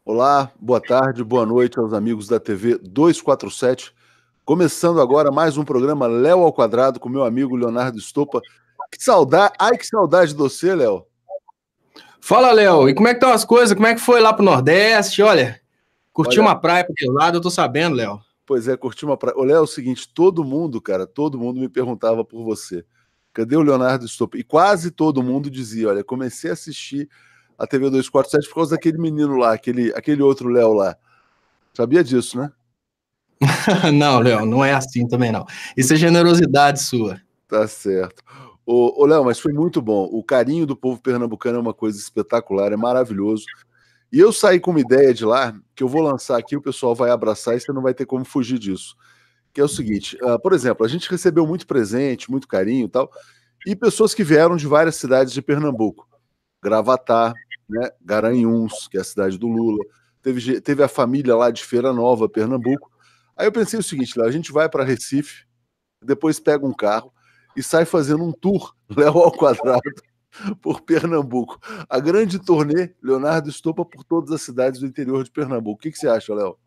Olá, boa tarde, boa noite aos amigos da TV 247. Começando agora mais um programa Léo ao Quadrado com meu amigo Leonardo Stoppa. Que saudade, ai que saudade de você, Léo. Fala, Léo, e como é que estão as coisas? Como é que foi lá pro Nordeste? Olha, curtiu Olha, uma praia para aquele lado, eu tô sabendo, Léo. pois é, curti uma praia. Ô, Léo, é o seguinte, todo mundo, cara, todo mundo me perguntava por você. Cadê o Leonardo Stoppa? E quase todo mundo dizia, olha, comecei a assistir a TV 247 por causa daquele menino lá, aquele outro Léo lá. Sabia disso, né? Não, Léo, não é assim também não. Isso é generosidade sua. Tá certo. Ô, Léo, mas foi muito bom. O carinho do povo pernambucano é uma coisa espetacular, é maravilhoso. E eu saí com uma ideia de lá, que eu vou lançar aqui, o pessoal vai abraçar e você não vai ter como fugir disso. Que é o seguinte, por exemplo, a gente recebeu muito presente, muito carinho e tal, e pessoas que vieram de várias cidades de Pernambuco. Gravatá, né, Garanhuns, que é a cidade do Lula. Teve a família lá de Feira Nova, Pernambuco. Aí eu pensei o seguinte, Léo, a gente vai para Recife, depois pega um carro e sai fazendo um tour, Léo ao Quadrado, por Pernambuco. A grande turnê, Leonardo Stoppa por todas as cidades do interior de Pernambuco. O que você acha, Léo?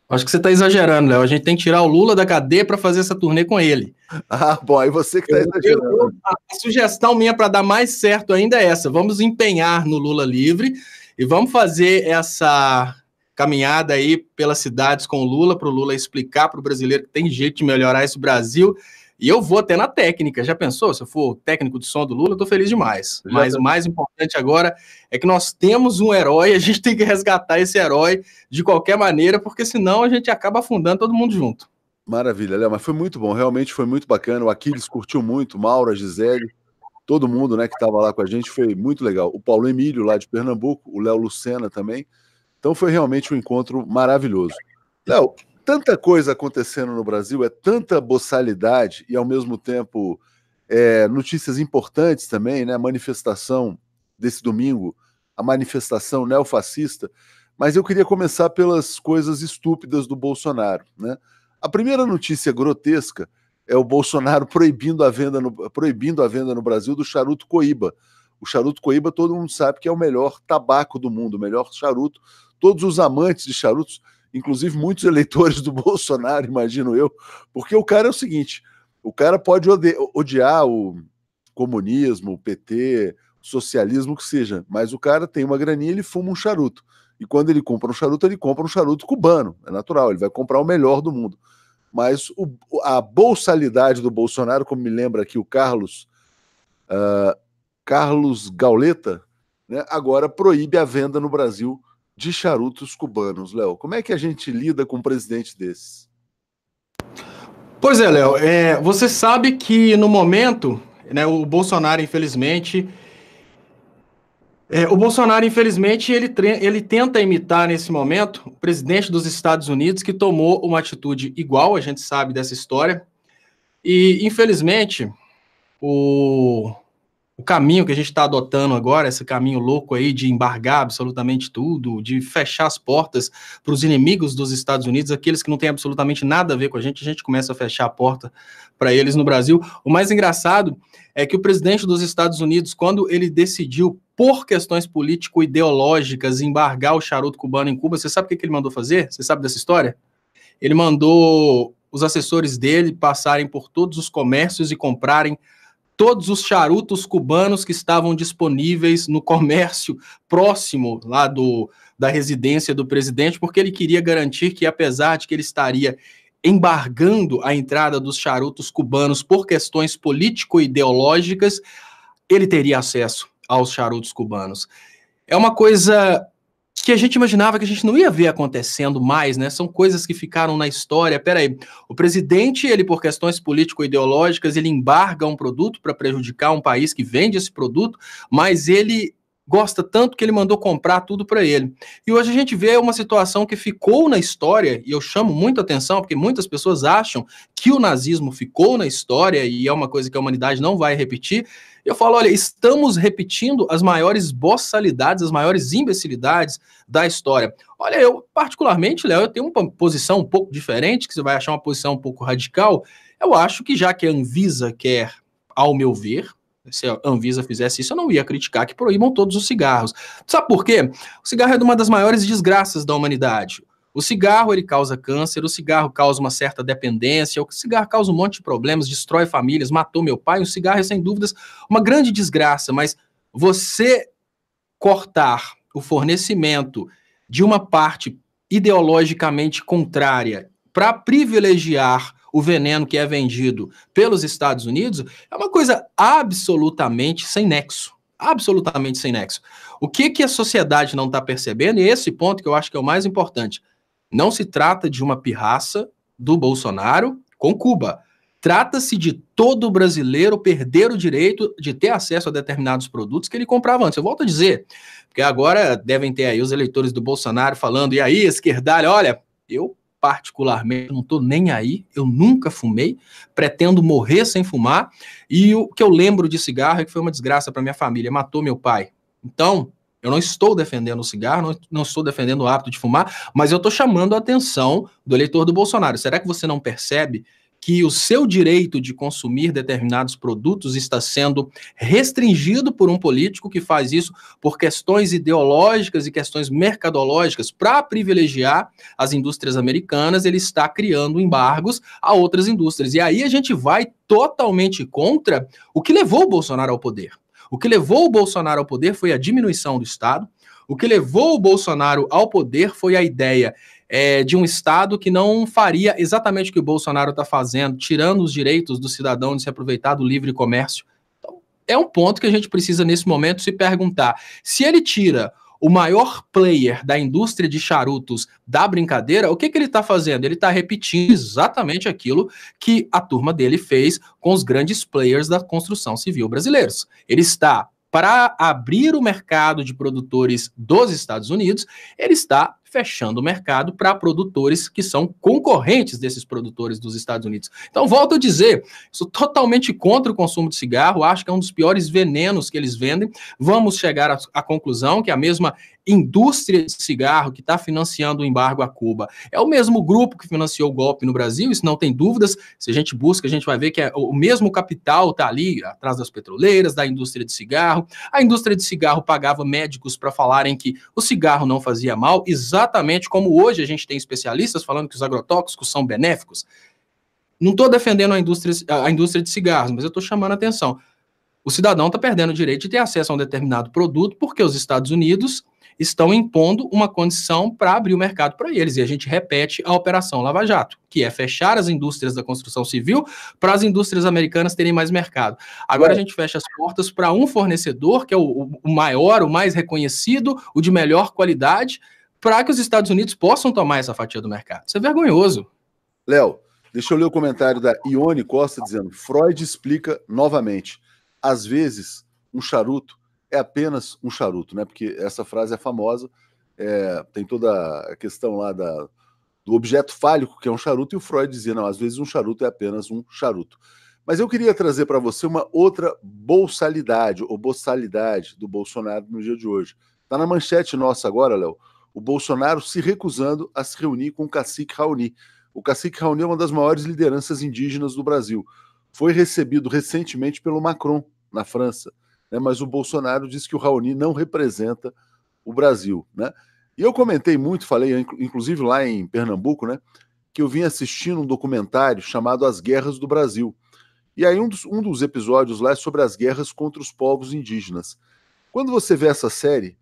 Acho que você está exagerando, Léo. A gente tem que tirar o Lula da cadeia para fazer essa turnê com ele. Ah, bom, aí você que está exagerando. A sugestão minha para dar mais certo ainda é essa. Vamos empenhar no Lula livre e vamos fazer essa caminhada aí pelas cidades com o Lula, para o Lula explicar para o brasileiro que tem jeito de melhorar esse Brasil. E eu vou até na técnica. Já pensou? Se eu for técnico de som do Lula, eu tô feliz demais. Mas o mais importante agora é que nós temos um herói, a gente tem que resgatar esse herói de qualquer maneira, porque senão a gente acaba afundando todo mundo junto. Maravilha, Léo, mas foi muito bom, realmente foi muito bacana. O Aquiles curtiu muito, Maura, Gisele, todo mundo, né, que estava lá com a gente, foi muito legal. O Paulo Emílio, lá de Pernambuco, o Léo Lucena também. Então foi realmente um encontro maravilhoso. Léo, tanta coisa acontecendo no Brasil, é tanta boçalidade e, ao mesmo tempo, notícias importantes também, né? A manifestação desse domingo, a manifestação neofascista. Mas eu queria começar pelas coisas estúpidas do Bolsonaro, né? A primeira notícia grotesca é o Bolsonaro proibindo a venda no Brasil do charuto Coíba. O charuto Coíba, todo mundo sabe que é o melhor tabaco do mundo, o melhor charuto. Todos os amantes de charutos, inclusive muitos eleitores do Bolsonaro, imagino eu, porque o cara é o seguinte, o cara pode odiar o comunismo, o PT, o socialismo, o que seja, mas o cara tem uma graninha, ele fuma um charuto. E quando ele compra um charuto cubano, é natural, ele vai comprar o melhor do mundo. Mas a bolsalidade do Bolsonaro, como me lembra aqui o Carlos Gauleta, né, agora proíbe a venda no Brasil de charutos cubanos. Léo, como é que a gente lida com um presidente desses? Pois é, Léo, você sabe que no momento, né, o Bolsonaro, infelizmente, ele tenta imitar nesse momento o presidente dos Estados Unidos, que tomou uma atitude igual, a gente sabe dessa história, e infelizmente o caminho que a gente está adotando agora, esse caminho louco aí de embargar absolutamente tudo, de fechar as portas para os inimigos dos Estados Unidos, aqueles que não têm absolutamente nada a ver com a gente começa a fechar a porta para eles no Brasil. O mais engraçado é que o presidente dos Estados Unidos, quando ele decidiu, por questões político-ideológicas, embargar o charuto cubano em Cuba, você sabe o que ele mandou fazer? Você sabe dessa história? Ele mandou os assessores dele passarem por todos os comércios e comprarem todos os charutos cubanos que estavam disponíveis no comércio próximo lá da residência do presidente, porque ele queria garantir que, apesar de que ele estaria embargando a entrada dos charutos cubanos por questões político-ideológicas, ele teria acesso aos charutos cubanos. É uma coisa que a gente imaginava que a gente não ia ver acontecendo mais, né? São coisas que ficaram na história. Peraí, o presidente, ele por questões político-ideológicas, ele embarga um produto para prejudicar um país que vende esse produto, mas ele gosta tanto que ele mandou comprar tudo para ele. E hoje a gente vê uma situação que ficou na história, e eu chamo muito atenção, porque muitas pessoas acham que o nazismo ficou na história, e é uma coisa que a humanidade não vai repetir. Eu falo, olha, estamos repetindo as maiores boçalidades, as maiores imbecilidades da história. Olha, eu particularmente, Léo, eu tenho uma posição um pouco diferente, que você vai achar uma posição um pouco radical. Eu acho que já que a Anvisa quer, ao meu ver, Se a Anvisa fizesse isso, eu não ia criticar que proíbam todos os cigarros. Sabe por quê? O cigarro é uma das maiores desgraças da humanidade. O cigarro, ele causa câncer, o cigarro causa uma certa dependência, o cigarro causa um monte de problemas, destrói famílias, matou meu pai. O cigarro é, sem dúvidas, uma grande desgraça, mas você cortar o fornecimento de uma parte ideologicamente contrária para privilegiar o veneno que é vendido pelos Estados Unidos é uma coisa absolutamente sem nexo. Absolutamente sem nexo. O que a sociedade não está percebendo, e esse ponto que eu acho que é o mais importante, não se trata de uma pirraça do Bolsonaro com Cuba. Trata-se de todo brasileiro perder o direito de ter acesso a determinados produtos que ele comprava antes. Eu volto a dizer, porque agora devem ter aí os eleitores do Bolsonaro falando, e aí, esquerdalha, olha, eu particularmente não estou nem aí, eu nunca fumei, pretendo morrer sem fumar, e o que eu lembro de cigarro é que foi uma desgraça para minha família, matou meu pai. Então, eu não estou defendendo o cigarro, não estou defendendo o hábito de fumar, mas eu estou chamando a atenção do eleitor do Bolsonaro. Será que você não percebe que o seu direito de consumir determinados produtos está sendo restringido por um político que faz isso por questões ideológicas e questões mercadológicas para privilegiar as indústrias americanas? Ele está criando embargos a outras indústrias. E aí a gente vai totalmente contra o que levou o Bolsonaro ao poder. O que levou o Bolsonaro ao poder foi a diminuição do Estado. O que levou o Bolsonaro ao poder foi a ideia de um Estado que não faria exatamente o que o Bolsonaro está fazendo, tirando os direitos do cidadão de se aproveitar do livre comércio. Então, é um ponto que a gente precisa, nesse momento, se perguntar. Se ele tira o maior player da indústria de charutos da brincadeira, o que ele está fazendo? Ele está repetindo exatamente aquilo que a turma dele fez com os grandes players da construção civil brasileiros. Ele está, para abrir o mercado de produtores dos Estados Unidos, ele está fechando o mercado para produtores que são concorrentes desses produtores dos Estados Unidos. Então, volto a dizer, sou totalmente contra o consumo de cigarro, acho que é um dos piores venenos que eles vendem. Vamos chegar à conclusão que a mesma indústria de cigarro que está financiando o embargo a Cuba é o mesmo grupo que financiou o golpe no Brasil, isso não tem dúvidas. Se a gente busca, a gente vai ver que o mesmo capital está ali atrás das petroleiras, da indústria de cigarro. A indústria de cigarro pagava médicos para falarem que o cigarro não fazia mal, exatamente como hoje a gente tem especialistas falando que os agrotóxicos são benéficos. Não estou defendendo a indústria de cigarros, mas eu estou chamando a atenção. O cidadão está perdendo o direito de ter acesso a um determinado produto porque os Estados Unidos estão impondo uma condição para abrir o mercado para eles. E a gente repete a Operação Lava Jato, que é fechar as indústrias da construção civil para as indústrias americanas terem mais mercado. Agora a gente fecha as portas para um fornecedor, que é o maior, o mais reconhecido, o de melhor qualidade, para que os Estados Unidos possam tomar essa fatia do mercado. Isso é vergonhoso. Léo, deixa eu ler o comentário da Ione Costa dizendo: Freud explica novamente. Às vezes, um charuto é apenas um charuto, né? Porque essa frase é famosa, tem toda a questão lá do objeto fálico, que é um charuto, e o Freud dizia, não, às vezes um charuto é apenas um charuto. Mas eu queria trazer para você uma outra boçalidade, ou boçalidade do Bolsonaro no dia de hoje. Está na manchete nossa agora, Léo, o Bolsonaro se recusando a se reunir com o cacique Raoni. O cacique Raoni é uma das maiores lideranças indígenas do Brasil. Foi recebido recentemente pelo Macron, na França. Mas o Bolsonaro disse que o Raoni não representa o Brasil, né? E eu comentei muito, falei inclusive lá em Pernambuco, né, que eu vim assistindo um documentário chamado As Guerras do Brasil. E aí um dos episódios lá é sobre as guerras contra os povos indígenas. Quando você vê essa série,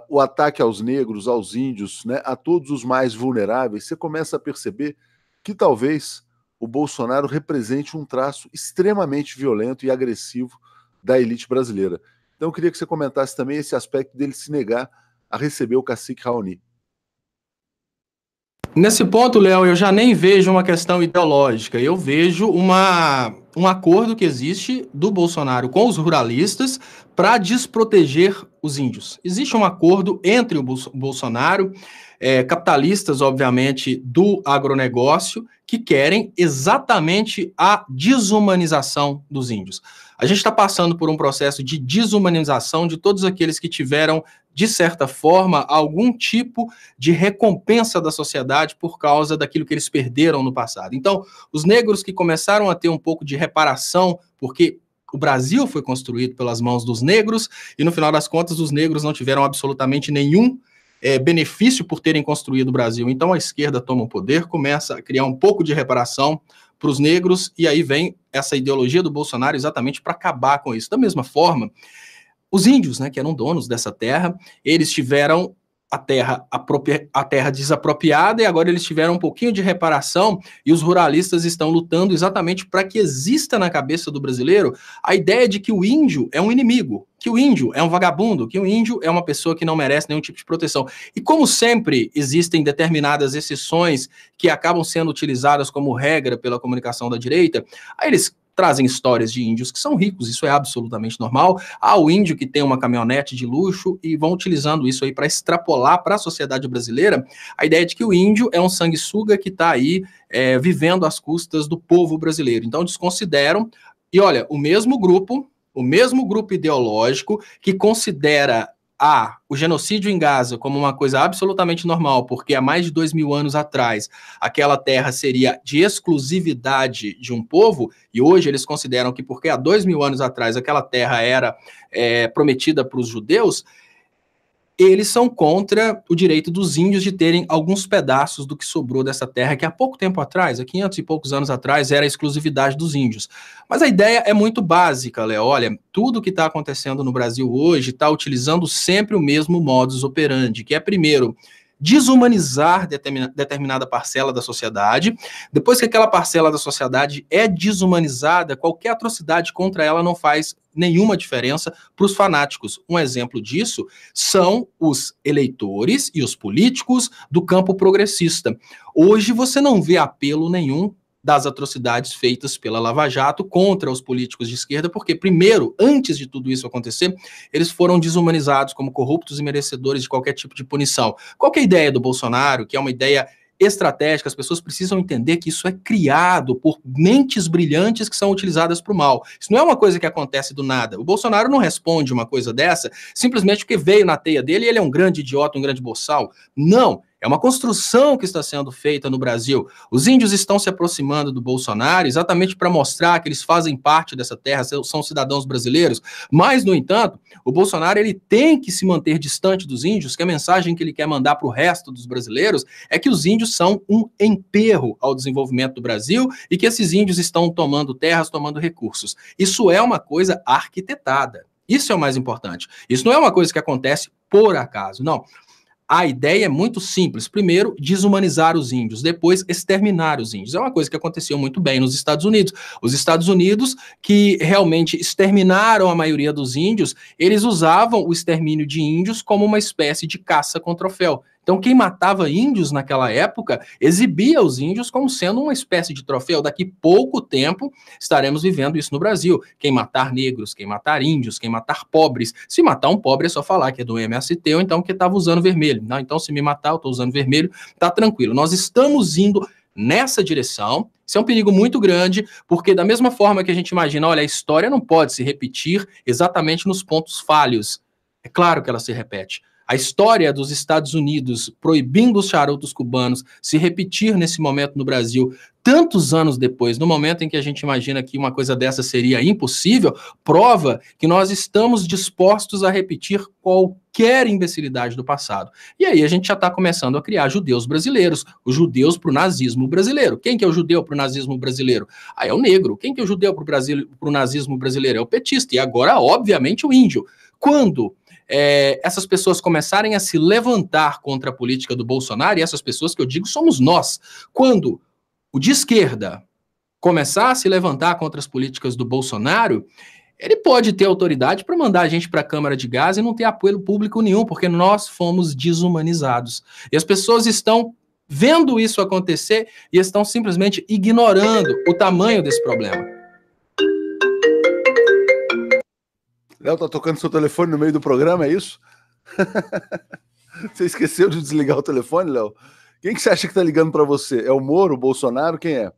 o ataque aos negros, aos índios, né, a todos os mais vulneráveis, você começa a perceber que talvez o Bolsonaro represente um traço extremamente violento e agressivo da elite brasileira. Então eu queria que você comentasse também esse aspecto dele se negar a receber o cacique Raoni. Nesse ponto, Léo, eu já nem vejo uma questão ideológica, eu vejo um acordo que existe do Bolsonaro com os ruralistas para desproteger os índios. Existe um acordo entre o Bolsonaro, capitalistas, obviamente, do agronegócio, que querem exatamente a desumanização dos índios. A gente está passando por um processo de desumanização de todos aqueles que tiveram, de certa forma, algum tipo de recompensa da sociedade por causa daquilo que eles perderam no passado. Então, os negros que começaram a ter um pouco de reparação, porque o Brasil foi construído pelas mãos dos negros, e no final das contas os negros não tiveram absolutamente nenhum benefício por terem construído o Brasil. Então a esquerda toma o poder, começa a criar um pouco de reparação para os negros, e aí vem essa ideologia do Bolsonaro exatamente para acabar com isso. Da mesma forma, os índios, né, que eram donos dessa terra, eles tiveram a terra desapropriada, e agora eles tiveram um pouquinho de reparação, e os ruralistas estão lutando exatamente para que exista na cabeça do brasileiro a ideia de que o índio é um inimigo, que o índio é um vagabundo, que o índio é uma pessoa que não merece nenhum tipo de proteção. E como sempre existem determinadas exceções que acabam sendo utilizadas como regra pela comunicação da direita, aí eles trazem histórias de índios que são ricos, isso é absolutamente normal. Há o índio que tem uma caminhonete de luxo, e vão utilizando isso aí para extrapolar para a sociedade brasileira a ideia de que o índio é um sanguessuga que está aí vivendo às custas do povo brasileiro. Então desconsideram, e olha, o mesmo grupo ideológico que considera o genocídio em Gaza como uma coisa absolutamente normal, porque há mais de 2.000 anos atrás aquela terra seria de exclusividade de um povo, e hoje eles consideram que porque há 2.000 anos atrás aquela terra era prometida para os judeus, eles são contra o direito dos índios de terem alguns pedaços do que sobrou dessa terra, que há pouco tempo atrás, há 500 e poucos anos atrás, era a exclusividade dos índios. Mas a ideia é muito básica, Léo. Olha, tudo que está acontecendo no Brasil hoje está utilizando sempre o mesmo modus operandi, que é, primeiro, desumanizar determinada parcela da sociedade. Depois que aquela parcela da sociedade é desumanizada, qualquer atrocidade contra ela não faz nenhuma diferença para os fanáticos. Um exemplo disso são os eleitores e os políticos do campo progressista. Hoje você não vê apelo nenhum das atrocidades feitas pela Lava Jato contra os políticos de esquerda, porque, primeiro, antes de tudo isso acontecer, eles foram desumanizados como corruptos e merecedores de qualquer tipo de punição. Qual que é a ideia do Bolsonaro, que é uma ideia estratégica? As pessoas precisam entender que isso é criado por mentes brilhantes que são utilizadas para o mal. Isso não é uma coisa que acontece do nada. O Bolsonaro não responde uma coisa dessa simplesmente porque veio na teia dele e ele é um grande idiota, um grande boçal. Não. É uma construção que está sendo feita no Brasil. Os índios estão se aproximando do Bolsonaro exatamente para mostrar que eles fazem parte dessa terra, são cidadãos brasileiros. Mas, no entanto, o Bolsonaro ele tem que se manter distante dos índios, que a mensagem que ele quer mandar para o resto dos brasileiros é que os índios são um emperro ao desenvolvimento do Brasil e que esses índios estão tomando terras, tomando recursos. Isso é uma coisa arquitetada. Isso é o mais importante. Isso não é uma coisa que acontece por acaso, não. A ideia é muito simples. Primeiro, desumanizar os índios. Depois, exterminar os índios. É uma coisa que aconteceu muito bem nos Estados Unidos. Os Estados Unidos, que realmente exterminaram a maioria dos índios, eles usavam o extermínio de índios como uma espécie de caça com troféu. Então, quem matava índios naquela época exibia os índios como sendo uma espécie de troféu. Daqui pouco tempo estaremos vivendo isso no Brasil. Quem matar negros, quem matar índios, quem matar pobres. Se matar um pobre é só falar que é do MST ou então que estava usando vermelho. Não, então, se me matar, eu estou usando vermelho, tá tranquilo. Nós estamos indo nessa direção. Isso é um perigo muito grande, porque da mesma forma que a gente imagina, olha, a história não pode se repetir exatamente nos pontos falhos. É claro que ela se repete. A história dos Estados Unidos proibindo os charutos cubanos se repetir nesse momento no Brasil, tantos anos depois, no momento em que a gente imagina que uma coisa dessa seria impossível, prova que nós estamos dispostos a repetir qualquer imbecilidade do passado. E aí a gente já está começando a criar judeus brasileiros, os judeus para o nazismo brasileiro. Quem que é o judeu para o nazismo brasileiro? É o negro. Quem que é o judeu para o nazismo brasileiro? É o petista. E agora, obviamente, o índio. Quando essas pessoas começarem a se levantar contra a política do Bolsonaro, e essas pessoas que eu digo somos nós, quando o de esquerda começar a se levantar contra as políticas do Bolsonaro, ele pode ter autoridade para mandar a gente para a Câmara de Gás e não ter apoio público nenhum, porque nós fomos desumanizados. E as pessoas estão vendo isso acontecer e estão simplesmente ignorando o tamanho desse problema. Léo, tá tocando seu telefone no meio do programa, é isso? Você esqueceu de desligar o telefone, Léo? Quem que você acha que tá ligando para você? É o Moro, o Bolsonaro, quem é?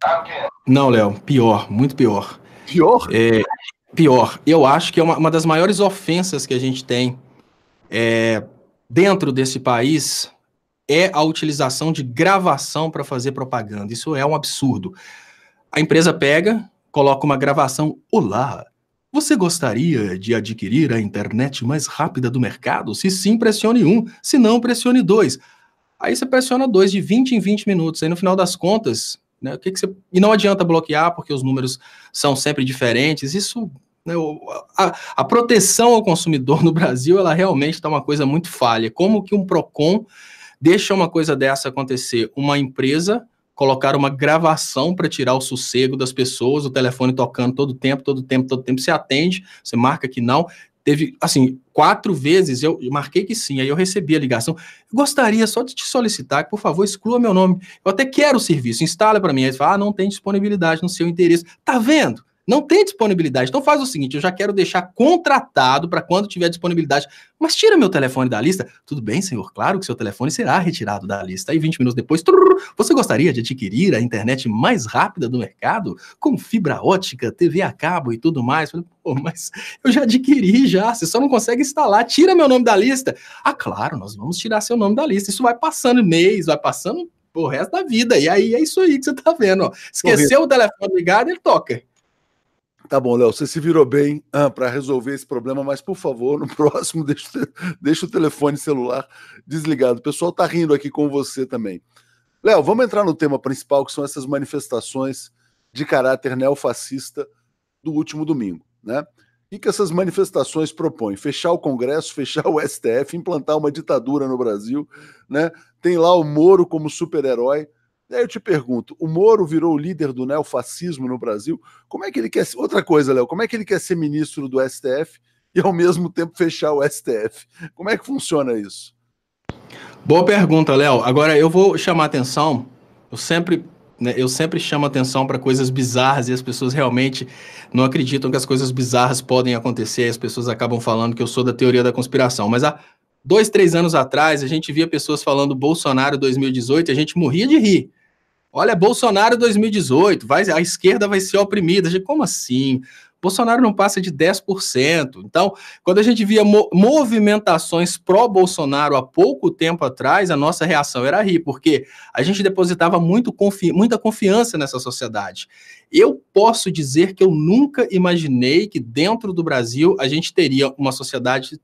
Não, Léo, pior, muito pior. Pior? Pior. Eu acho que é uma das maiores ofensas que a gente tem dentro desse país é a utilização de gravação para fazer propaganda. Isso é um absurdo. A empresa pega, coloca uma gravação, olá, Você gostaria de adquirir a internet mais rápida do mercado? Se sim, pressione 1, se não, pressione 2. Aí você pressiona 2 de 20 em 20 minutos. Aí no final das contas, né, o que que você... E não adianta bloquear, porque os números são sempre diferentes. Isso, né, a proteção ao consumidor no Brasil, ela realmente está uma coisa muito falha. Como que um PROCON deixa uma coisa dessa acontecer? Uma empresa colocar uma gravação para tirar o sossego das pessoas, o telefone tocando todo tempo, você atende, você marca que não. Teve, assim, 4 vezes eu marquei que sim, aí eu recebi a ligação. Gostaria só de te solicitar que, por favor, exclua meu nome. Eu até quero o serviço, instala para mim. Aí você fala, não tem disponibilidade no seu interesse. Tá vendo? Não tem disponibilidade. Então faz o seguinte, eu já quero deixar contratado para quando tiver disponibilidade. Mas tira meu telefone da lista. Tudo bem, senhor? Claro que seu telefone será retirado da lista. Aí 20 minutos depois, você gostaria de adquirir a internet mais rápida do mercado? Com fibra ótica, TV a cabo e tudo mais? Pô, mas eu já adquiri já, você só não consegue instalar. Tira meu nome da lista. Ah, claro, nós vamos tirar seu nome da lista. Isso vai passando mês, vai passando o resto da vida. E aí é isso aí que você tá vendo, ó. Esqueceu o telefone ligado, ele toca. Tá bom, Léo, você se virou bem para resolver esse problema, mas por favor, no próximo, deixa o telefone celular desligado. O pessoal tá rindo aqui com você também. Léo, vamos entrar no tema principal, que são essas manifestações de caráter neofascista do último domingo, né? O que essas manifestações propõem? Fechar o Congresso, fechar o STF, implantar uma ditadura no Brasil, né? Tem lá o Moro como super-herói. Aí eu te pergunto, o Moro virou o líder do neofascismo no Brasil? Como é que ele quer ser... Outra coisa, Léo, como é que ele quer ser ministro do STF e ao mesmo tempo fechar o STF? Como é que funciona isso? Boa pergunta, Léo. Agora eu vou chamar atenção, eu sempre chamo atenção para coisas bizarras e as pessoas realmente não acreditam que as coisas bizarras podem acontecer, as pessoas acabam falando que eu sou da teoria da conspiração, mas há 2, 3 anos atrás a gente via pessoas falando Bolsonaro 2018 e a gente morria de rir. Olha, Bolsonaro 2018, a esquerda vai ser oprimida. Como assim? Bolsonaro não passa de 10%. Então, quando a gente via movimentações pró-Bolsonaro há pouco tempo atrás, a nossa reação era rir, porque a gente depositava muita confiança nessa sociedade. Eu posso dizer que eu nunca imaginei que dentro do Brasil a gente teria uma sociedade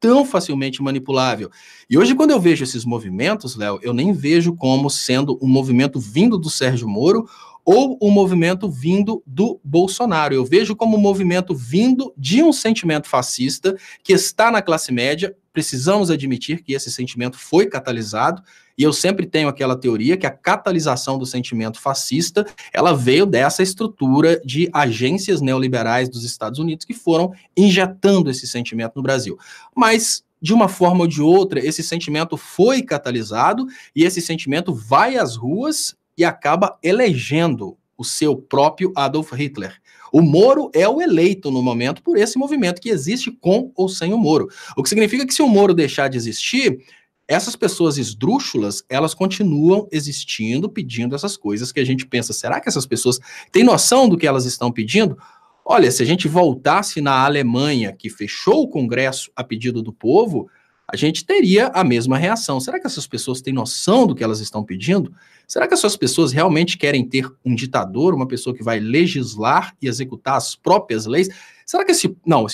tão facilmente manipulável. E hoje, quando eu vejo esses movimentos, Léo, eu nem vejo como sendo um movimento vindo do Sérgio Moro ou um movimento vindo do Bolsonaro. Eu vejo como um movimento vindo de um sentimento fascista que está na classe média. Precisamos admitir que esse sentimento foi catalisado, e eu sempre tenho aquela teoria que a catalisação do sentimento fascista, ela veio dessa estrutura de agências neoliberais dos Estados Unidos que foram injetando esse sentimento no Brasil. Mas, de uma forma ou de outra, esse sentimento foi catalisado e esse sentimento vai às ruas e acaba elegendo o seu próprio Adolf Hitler. O Moro é o eleito no momento por esse movimento que existe com ou sem o Moro. O que significa que se o Moro deixar de existir, essas pessoas esdrúxulas, elas continuam existindo, pedindo essas coisas que a gente pensa, será que essas pessoas têm noção do que elas estão pedindo? Olha, se a gente voltasse na Alemanha, que fechou o Congresso a pedido do povo, a gente teria a mesma reação. Será que essas pessoas têm noção do que elas estão pedindo? Será que essas pessoas realmente querem ter um ditador, uma pessoa que vai legislar e executar as próprias leis? Será que esse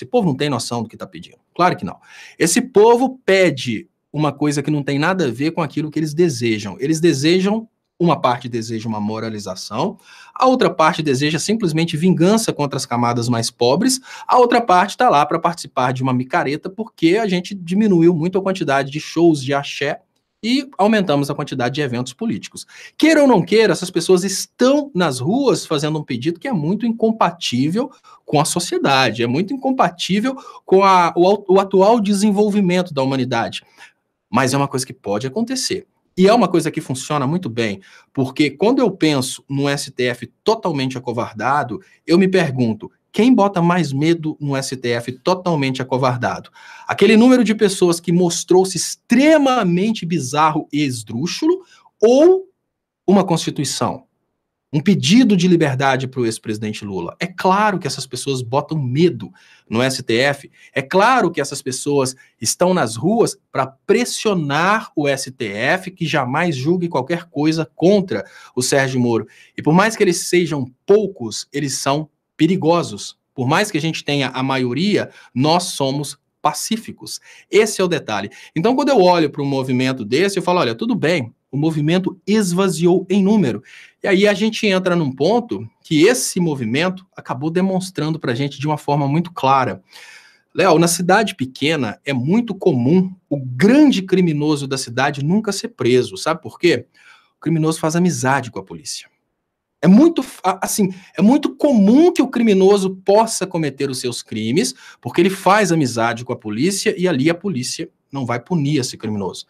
povo não tem noção do que está pedindo? Claro que não. Esse povo pede uma coisa que não tem nada a ver com aquilo que eles desejam. Eles desejam, uma parte deseja uma moralização, a outra parte deseja simplesmente vingança contra as camadas mais pobres, a outra parte está lá para participar de uma micareta porque a gente diminuiu muito a quantidade de shows de axé e aumentamos a quantidade de eventos políticos. Queira ou não queira, essas pessoas estão nas ruas fazendo um pedido que é muito incompatível com a sociedade, é muito incompatível com o atual desenvolvimento da humanidade. Mas é uma coisa que pode acontecer. E é uma coisa que funciona muito bem, porque quando eu penso no STF totalmente acovardado, eu me pergunto, quem bota mais medo no STF totalmente acovardado? Aquele número de pessoas que mostrou-se extremamente bizarro e esdrúxulo, ou uma Constituição? Um pedido de liberdade para o ex-presidente Lula. É claro que essas pessoas botam medo no STF, é claro que essas pessoas estão nas ruas para pressionar o STF que jamais julgue qualquer coisa contra o Sérgio Moro. E por mais que eles sejam poucos, eles são perigosos. Por mais que a gente tenha a maioria, nós somos pacíficos. Esse é o detalhe. Então, quando eu olho para um movimento desse, eu falo, olha, tudo bem, o movimento esvaziou em número. E aí a gente entra num ponto que esse movimento acabou demonstrando para a gente de uma forma muito clara. Léo, na cidade pequena é muito comum o grande criminoso da cidade nunca ser preso. Sabe por quê? O criminoso faz amizade com a polícia. É muito comum que o criminoso possa cometer os seus crimes, porque ele faz amizade com a polícia e ali a polícia não vai punir esse criminoso.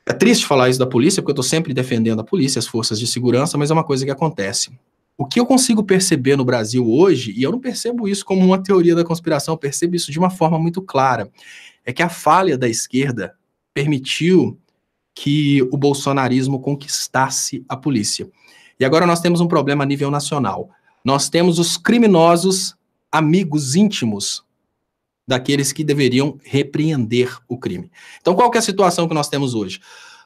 É triste falar isso da polícia, porque eu estou sempre defendendo a polícia, as forças de segurança, mas é uma coisa que acontece. O que eu consigo perceber no Brasil hoje, e eu não percebo isso como uma teoria da conspiração, eu percebo isso de uma forma muito clara, é que a falha da esquerda permitiu que o bolsonarismo conquistasse a polícia. E agora nós temos um problema a nível nacional. Nós temos os criminosos amigos íntimos daqueles que deveriam repreender o crime. Então, qual que é a situação que nós temos hoje?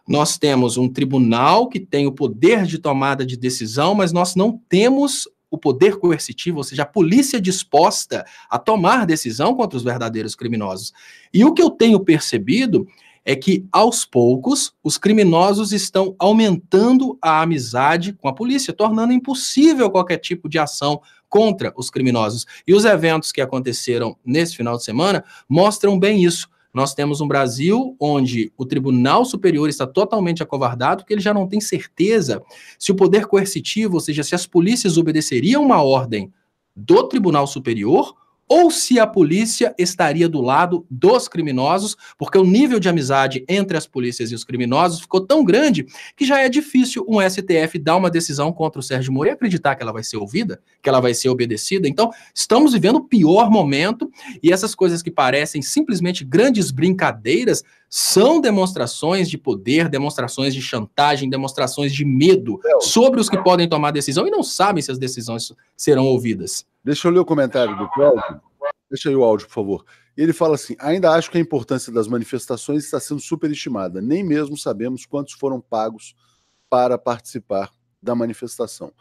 Nós temos um tribunal que tem o poder de tomada de decisão, mas nós não temos o poder coercitivo, ou seja, a polícia disposta a tomar decisão contra os verdadeiros criminosos. E o que eu tenho percebido é que, aos poucos, os criminosos estão aumentando a amizade com a polícia, tornando impossível qualquer tipo de ação contra os criminosos. E os eventos que aconteceram nesse final de semana mostram bem isso. Nós temos um Brasil onde o Tribunal Superior está totalmente acovardado, porque ele já não tem certeza se o poder coercitivo, ou seja, se as polícias obedeceriam uma ordem do Tribunal Superior ou se a polícia estaria do lado dos criminosos, porque o nível de amizade entre as polícias e os criminosos ficou tão grande que já é difícil um STF dar uma decisão contra o Sérgio Moro e acreditar que ela vai ser ouvida, que ela vai ser obedecida. Então, estamos vivendo o pior momento e essas coisas que parecem simplesmente grandes brincadeiras são demonstrações de poder, demonstrações de chantagem, demonstrações de medo sobre os que podem tomar decisão e não sabem se as decisões serão ouvidas. Deixa eu ler o comentário do Cláudio. Deixa aí o áudio, por favor. Ele fala assim: ainda acho que a importância das manifestações está sendo superestimada. Nem mesmo sabemos quantos foram pagos para participar da manifestação.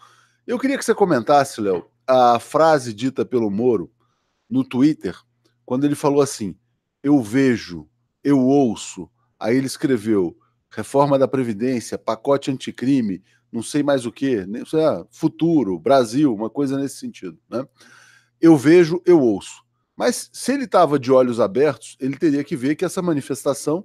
Eu queria que você comentasse, Léo, a frase dita pelo Moro no Twitter, quando ele falou assim: eu vejo, eu ouço. Aí ele escreveu reforma da Previdência, pacote anticrime, não sei mais o que, futuro, Brasil, uma coisa nesse sentido, né? Eu vejo, eu ouço. Mas se ele estava de olhos abertos, ele teria que ver que essa manifestação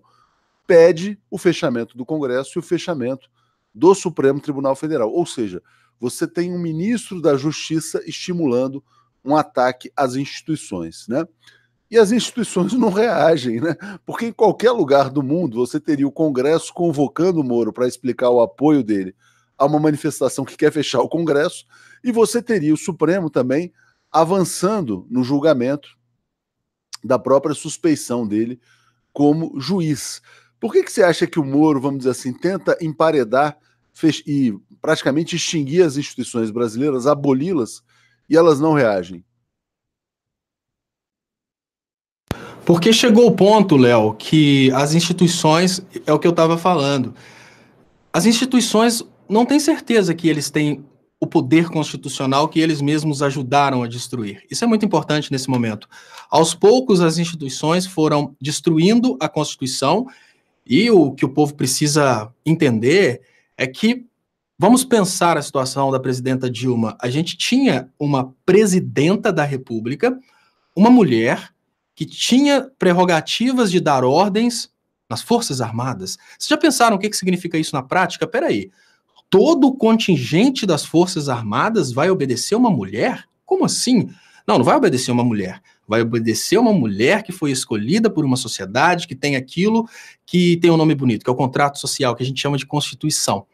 pede o fechamento do Congresso e o fechamento do Supremo Tribunal Federal. Ou seja, você tem um ministro da Justiça estimulando um ataque às instituições, né? E as instituições não reagem, né? Porque em qualquer lugar do mundo você teria o Congresso convocando o Moro para explicar o apoio dele a uma manifestação que quer fechar o Congresso, e você teria o Supremo também avançando no julgamento da própria suspeição dele como juiz. Por que você acha que o Moro, vamos dizer assim, tenta emparedar e praticamente extinguir as instituições brasileiras, aboli-las, e elas não reagem? Porque chegou o ponto, Léo, que as instituições, é o que eu estava falando, as instituições não têm certeza que eles têm o poder constitucional que eles mesmos ajudaram a destruir. Isso é muito importante nesse momento. Aos poucos, as instituições foram destruindo a Constituição e o que o povo precisa entender é que, vamos pensar a situação da presidenta Dilma, a gente tinha uma presidenta da República, uma mulher que tinha prerrogativas de dar ordens nas Forças Armadas. Vocês já pensaram o que significa isso na prática? Peraí, todo o contingente das Forças Armadas vai obedecer uma mulher? Como assim? Não, não vai obedecer uma mulher. Vai obedecer uma mulher que foi escolhida por uma sociedade que tem aquilo que tem um nome bonito, que é o contrato social, que a gente chama de Constituição.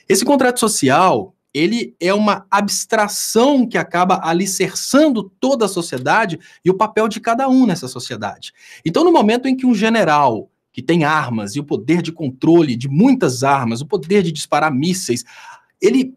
Esse contrato social, ele é uma abstração que acaba alicerçando toda a sociedade e o papel de cada um nessa sociedade. Então, no momento em que um general que tem armas e o poder de controle de muitas armas, o poder de disparar mísseis, ele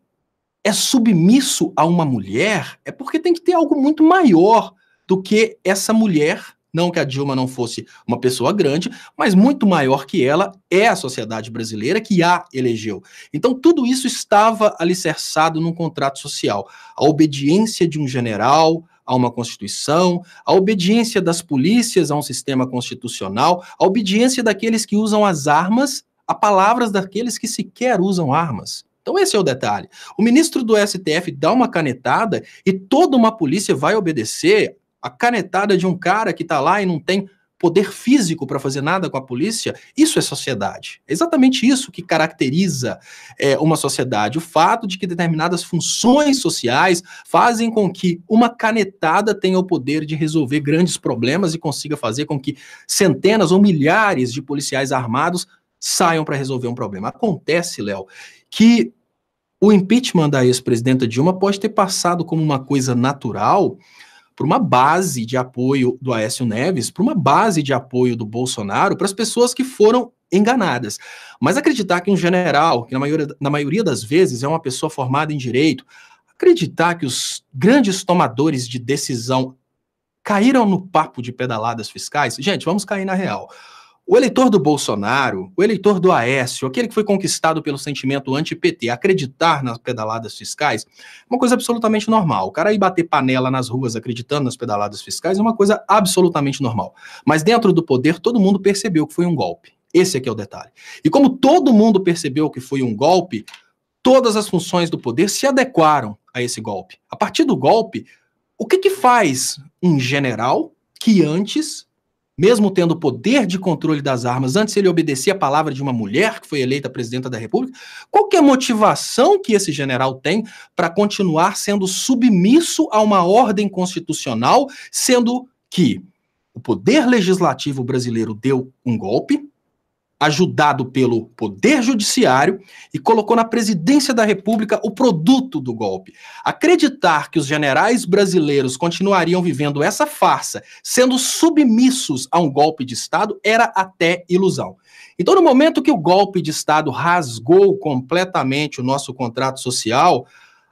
é submisso a uma mulher, é porque tem que ter algo muito maior do que essa mulher. Não que a Dilma não fosse uma pessoa grande, mas muito maior que ela é a sociedade brasileira que a elegeu. Então, tudo isso estava alicerçado num contrato social. A obediência de um general a uma Constituição, a obediência das polícias a um sistema constitucional, a obediência daqueles que usam as armas a palavras daqueles que sequer usam armas. Então esse é o detalhe. O ministro do STF dá uma canetada e toda uma polícia vai obedecer a canetada de um cara que está lá e não tem poder físico para fazer nada com a polícia. Isso é sociedade. É exatamente isso que caracteriza uma sociedade. O fato de que determinadas funções sociais fazem com que uma canetada tenha o poder de resolver grandes problemas e consiga fazer com que centenas ou milhares de policiais armados saiam para resolver um problema. Acontece, Léo, que o impeachment da ex-presidenta Dilma pode ter passado como uma coisa natural por uma base de apoio do Aécio Neves, por uma base de apoio do Bolsonaro, para as pessoas que foram enganadas. Mas acreditar que um general, que na maioria das vezes é uma pessoa formada em direito, acreditar que os grandes tomadores de decisão caíram no papo de pedaladas fiscais, gente, vamos cair na real. O eleitor do Bolsonaro, o eleitor do Aécio, aquele que foi conquistado pelo sentimento anti-PT, acreditar nas pedaladas fiscais, é uma coisa absolutamente normal. O cara ir bater panela nas ruas acreditando nas pedaladas fiscais é uma coisa absolutamente normal. Mas dentro do poder, todo mundo percebeu que foi um golpe. Esse aqui é o detalhe. E como todo mundo percebeu que foi um golpe, todas as funções do poder se adequaram a esse golpe. A partir do golpe, o que faz um general que antes, mesmo tendo o poder de controle das armas, antes ele obedecia a palavra de uma mulher que foi eleita presidenta da República? Qual que é a motivação que esse general tem para continuar sendo submisso a uma ordem constitucional, sendo que o poder legislativo brasileiro deu um golpe, ajudado pelo Poder Judiciário, e colocou na presidência da República o produto do golpe? Acreditar que os generais brasileiros continuariam vivendo essa farsa, sendo submissos a um golpe de Estado, era até ilusão. Então, no momento que o golpe de Estado rasgou completamente o nosso contrato social,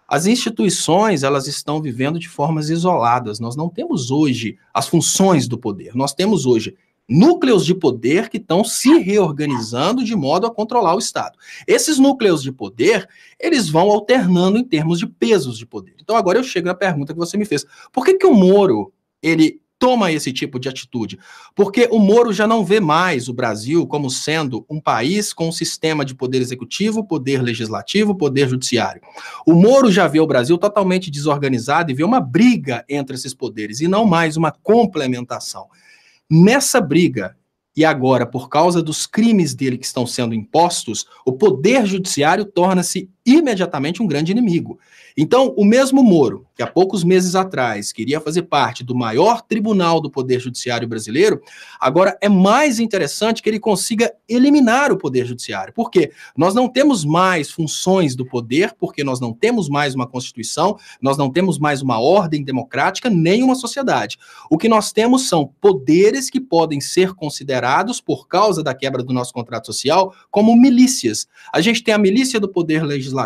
as instituições, elas estão vivendo de formas isoladas. Nós não temos hoje as funções do poder, nós temos hoje núcleos de poder que estão se reorganizando de modo a controlar o Estado. Esses núcleos de poder, eles vão alternando em termos de pesos de poder. Então agora eu chego na pergunta que você me fez. Por que o Moro, ele toma esse tipo de atitude? Porque o Moro já não vê mais o Brasil como sendo um país com um sistema de poder executivo, poder legislativo, poder judiciário. O Moro já vê o Brasil totalmente desorganizado e vê uma briga entre esses poderes e não mais uma complementação. Nessa briga, e agora por causa dos crimes dele que estão sendo impostos, o poder judiciário torna-se imediatamente um grande inimigo. Então, o mesmo Moro, que há poucos meses atrás queria fazer parte do maior tribunal do Poder Judiciário brasileiro, agora é mais interessante que ele consiga eliminar o Poder Judiciário. Por quê? Nós não temos mais funções do poder, porque nós não temos mais uma Constituição, nós não temos mais uma ordem democrática, nem uma sociedade. O que nós temos são poderes que podem ser considerados, por causa da quebra do nosso contrato social, como milícias. A gente tem a milícia do Poder Legislativo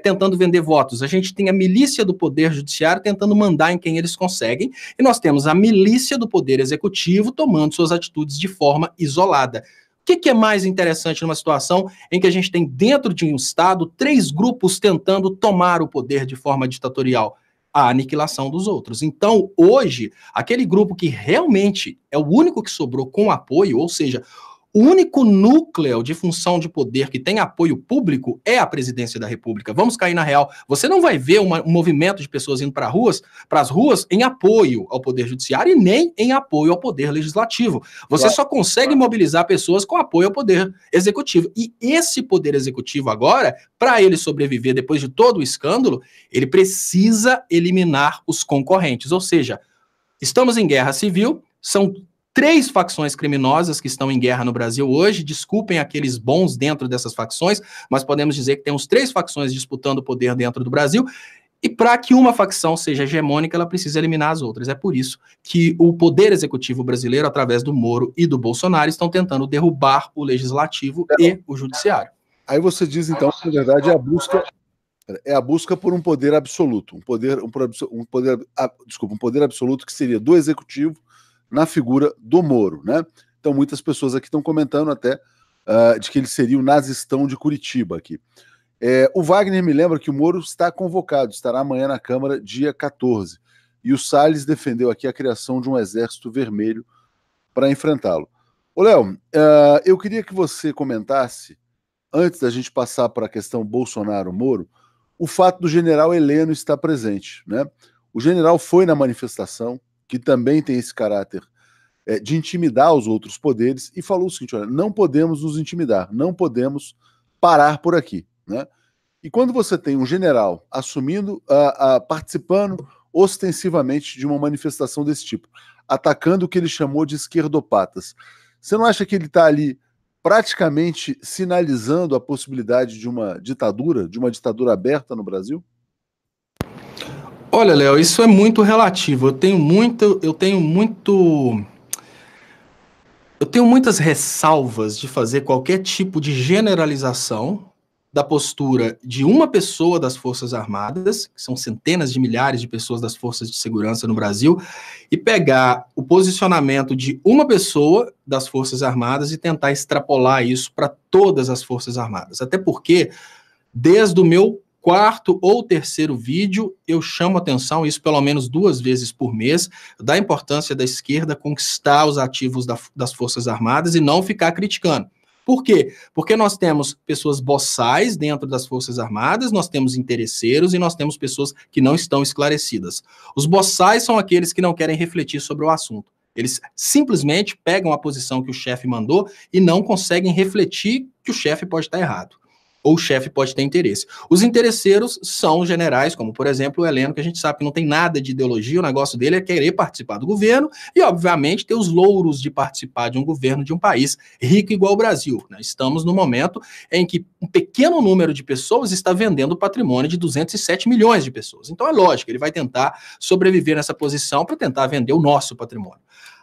tentando vender votos. A gente tem a milícia do Poder Judiciário tentando mandar em quem eles conseguem. E nós temos a milícia do Poder Executivo tomando suas atitudes de forma isolada. O que é mais interessante numa situação em que a gente tem dentro de um Estado 3 grupos tentando tomar o poder de forma ditatorial? A aniquilação dos outros. Então, hoje, aquele grupo que realmente é o único que sobrou com apoio, ou seja, o único núcleo de função de poder que tem apoio público é a presidência da República. Vamos cair na real. Você não vai ver um movimento de pessoas indo para as ruas em apoio ao Poder Judiciário e nem em apoio ao Poder Legislativo. Você só consegue mobilizar pessoas com apoio ao Poder Executivo. E esse Poder Executivo agora, para ele sobreviver depois de todo o escândalo, ele precisa eliminar os concorrentes. Ou seja, estamos em guerra civil, são 3 facções criminosas que estão em guerra no Brasil hoje. Desculpem aqueles bons dentro dessas facções, mas podemos dizer que temos 3 facções disputando o poder dentro do Brasil, e para que uma facção seja hegemônica, ela precisa eliminar as outras. É por isso que o Poder Executivo brasileiro, através do Moro e do Bolsonaro, estão tentando derrubar o Legislativo e o Judiciário. Aí você diz, então, que, na verdade, é a busca por um poder absoluto, um poder absoluto que seria do Executivo, na figura do Moro, né? Então muitas pessoas aqui estão comentando até de que ele seria o nazistão de Curitiba aqui. O Wagner me lembra que o Moro está convocado, estará amanhã na Câmara, dia 14. e o Salles defendeu aqui a criação de um exército vermelho para enfrentá-lo. Ô, Léo, eu queria que você comentasse, antes da gente passar para a questão Bolsonaro-Moro, o fato do general Heleno estar presente, né? O general foi na manifestação, que também tem esse caráter de intimidar os outros poderes, e falou o seguinte: olha, não podemos nos intimidar, não podemos parar por aqui, né? E quando você tem um general assumindo, participando ostensivamente de uma manifestação desse tipo, atacando o que ele chamou de esquerdopatas, você não acha que ele está ali praticamente sinalizando a possibilidade de uma ditadura aberta no Brasil? Olha, Léo, isso é muito relativo. Eu tenho muitas ressalvas de fazer qualquer tipo de generalização da postura de uma pessoa das Forças Armadas, que são centenas de milhares de pessoas das Forças de Segurança no Brasil, e pegar o posicionamento de uma pessoa das Forças Armadas e tentar extrapolar isso para todas as Forças Armadas. Até porque, desde o meu quarto ou terceiro vídeo, eu chamo atenção, isso pelo menos 2 vezes por mês, da importância da esquerda conquistar os ativos das Forças Armadas e não ficar criticando. Por quê? Porque nós temos pessoas boçais dentro das Forças Armadas, nós temos interesseiros e nós temos pessoas que não estão esclarecidas. Os boçais são aqueles que não querem refletir sobre o assunto. Eles simplesmente pegam a posição que o chefe mandou e não conseguem refletir que o chefe pode estar errado, ou o chefe pode ter interesse. Os interesseiros são generais, como, por exemplo, o Heleno, que a gente sabe que não tem nada de ideologia, o negócio dele é querer participar do governo e, obviamente, ter os louros de participar de um governo de um país rico igual o Brasil, né? Estamos no momento em que um pequeno número de pessoas está vendendo o patrimônio de 207 milhões de pessoas. Então, é lógico, ele vai tentar sobreviver nessa posição para tentar vender o nosso patrimônio.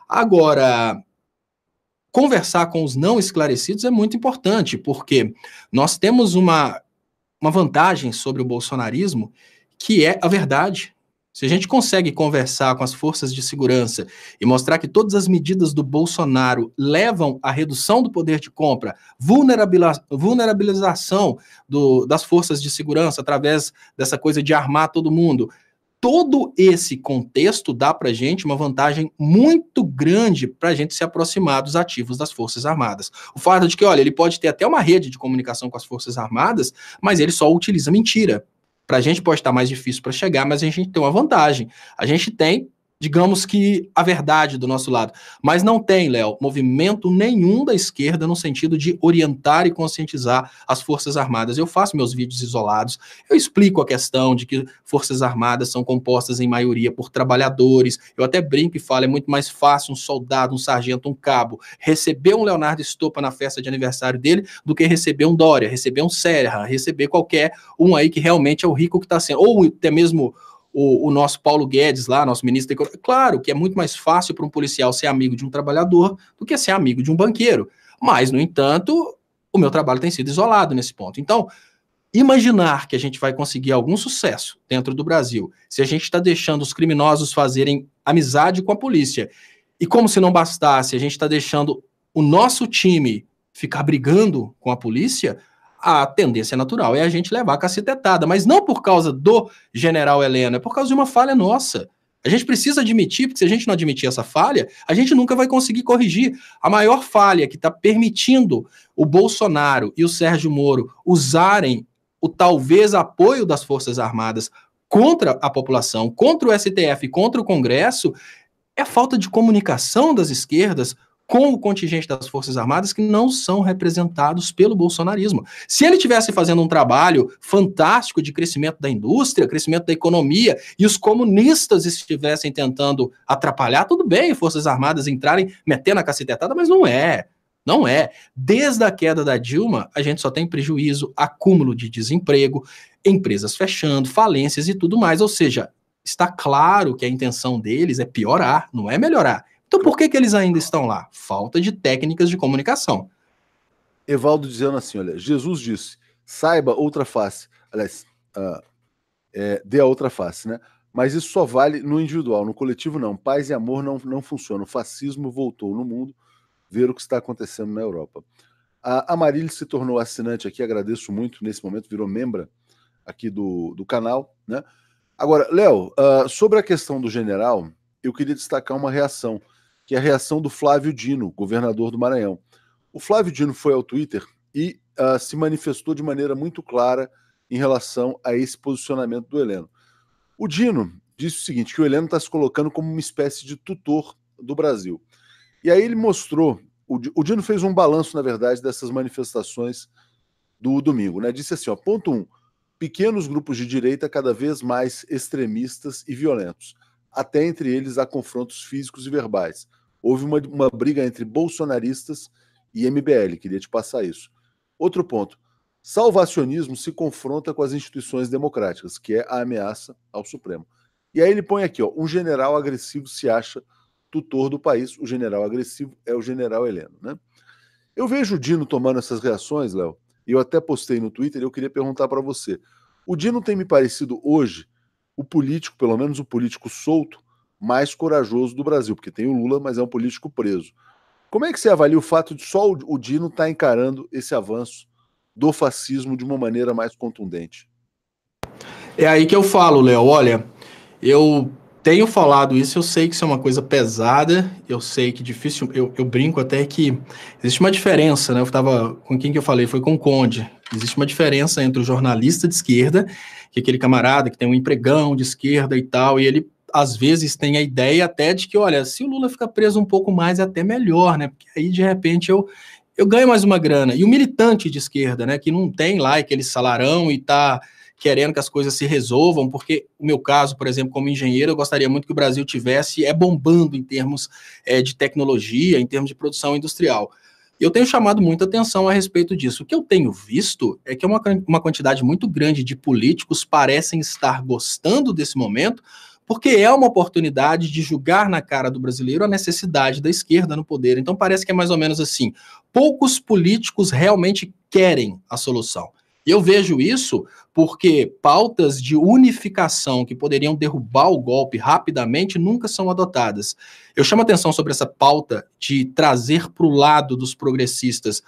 Agora, conversar com os não esclarecidos é muito importante, porque nós temos uma vantagem sobre o bolsonarismo, que é a verdade. Se a gente consegue conversar com as forças de segurança e mostrar que todas as medidas do Bolsonaro levam à redução do poder de compra, vulnerabilização das forças de segurança através dessa coisa de armar todo mundo, todo esse contexto dá para a gente uma vantagem muito grande para a gente se aproximar dos ativos das Forças Armadas. O fato de que, olha, ele pode ter até uma rede de comunicação com as Forças Armadas, mas ele só utiliza mentira. Para a gente pode estar mais difícil para chegar, mas a gente tem uma vantagem. A gente tem, digamos que, a verdade do nosso lado. Mas não tem, Léo, movimento nenhum da esquerda no sentido de orientar e conscientizar as Forças Armadas. Eu faço meus vídeos isolados, eu explico a questão de que Forças Armadas são compostas em maioria por trabalhadores. Eu até brinco e falo, é muito mais fácil um soldado, um sargento, um cabo receber um Leonardo Estopa na festa de aniversário dele do que receber um Dória, receber um Serra, receber qualquer um aí que realmente é o rico que está sendo, ou até mesmo o nosso Paulo Guedes lá, nosso ministro da Economia. Claro que é muito mais fácil para um policial ser amigo de um trabalhador do que ser amigo de um banqueiro. Mas, no entanto, o meu trabalho tem sido isolado nesse ponto. Então, imaginar que a gente vai conseguir algum sucesso dentro do Brasil se a gente está deixando os criminosos fazerem amizade com a polícia e, como se não bastasse, a gente está deixando o nosso time ficar brigando com a polícia, a tendência natural é a gente levar a cacetetada, mas não por causa do general Heleno, é por causa de uma falha nossa. A gente precisa admitir, porque se a gente não admitir essa falha, a gente nunca vai conseguir corrigir. A maior falha que está permitindo o Bolsonaro e o Sérgio Moro usarem o talvez apoio das Forças Armadas contra a população, contra o STF, contra o Congresso, é a falta de comunicação das esquerdas com o contingente das Forças Armadas que não são representados pelo bolsonarismo. Se ele estivesse fazendo um trabalho fantástico de crescimento da indústria, crescimento da economia, e os comunistas estivessem tentando atrapalhar, tudo bem, Forças Armadas entrarem, metendo a cacetetada, mas não é. Não é. Desde a queda da Dilma, a gente só tem prejuízo, acúmulo de desemprego, empresas fechando, falências e tudo mais. Ou seja, está claro que a intenção deles é piorar, não é melhorar. Então, por que eles ainda estão lá? Falta de técnicas de comunicação. Evaldo dizendo assim, olha, Jesus disse, saiba outra face. Aliás, dê a outra face, né? Mas isso só vale no individual, no coletivo não. Paz e amor não funcionam. O fascismo voltou no mundo, ver o que está acontecendo na Europa. A Marília se tornou assinante aqui, agradeço muito nesse momento, virou membra aqui do canal, né? Agora, Léo, sobre a questão do general, eu queria destacar uma reação, que é a reação do Flávio Dino, governador do Maranhão. O Flávio Dino foi ao Twitter e se manifestou de maneira muito clara em relação a esse posicionamento do Heleno. O Dino disse o seguinte, que o Heleno está se colocando como uma espécie de tutor do Brasil. E aí ele mostrou, o Dino fez um balanço, na verdade, dessas manifestações do domingo, né? Disse assim, ó, ponto 1, pequenos grupos de direita cada vez mais extremistas e violentos. Até entre eles há confrontos físicos e verbais. Houve uma briga entre bolsonaristas e MBL, queria te passar isso. Outro ponto, salvacionismo se confronta com as instituições democráticas, que é a ameaça ao Supremo. E aí ele põe aqui, ó, um general agressivo se acha tutor do país, o general agressivo é o general Heleno, né? Eu vejo o Dino tomando essas reações, Léo, e eu até postei no Twitter e eu queria perguntar para você. O Dino tem me parecido hoje o político, pelo menos o político solto, mais corajoso do Brasil, porque tem o Lula, mas é um político preso. Como é que você avalia o fato de só o Dino estar encarando esse avanço do fascismo de uma maneira mais contundente? É aí que eu falo, Léo, olha, eu tenho falado isso, eu sei que isso é uma coisa pesada, eu sei que difícil, eu brinco até que existe uma diferença, né? Eu estava, com quem que eu falei? Foi com o Conde. Existe uma diferença entre o jornalista de esquerda, que é aquele camarada que tem um empregão de esquerda e tal, e ele às vezes tem a ideia até de que, olha, se o Lula ficar preso um pouco mais é até melhor, né? Porque aí de repente eu ganho mais uma grana. E o militante de esquerda, né, que não tem lá aquele salarão e tá querendo que as coisas se resolvam, porque o meu caso, por exemplo, como engenheiro, eu gostaria muito que o Brasil tivesse bombando em termos de tecnologia, em termos de produção industrial. Eu tenho chamado muita atenção a respeito disso. O que eu tenho visto é que uma quantidade muito grande de políticos parecem estar gostando desse momento, porque é uma oportunidade de julgar na cara do brasileiro a necessidade da esquerda no poder. Então parece que é mais ou menos assim, poucos políticos realmente querem a solução. E eu vejo isso porque pautas de unificação que poderiam derrubar o golpe rapidamente nunca são adotadas. Eu chamo atenção sobre essa pauta de trazer para o lado dos progressistas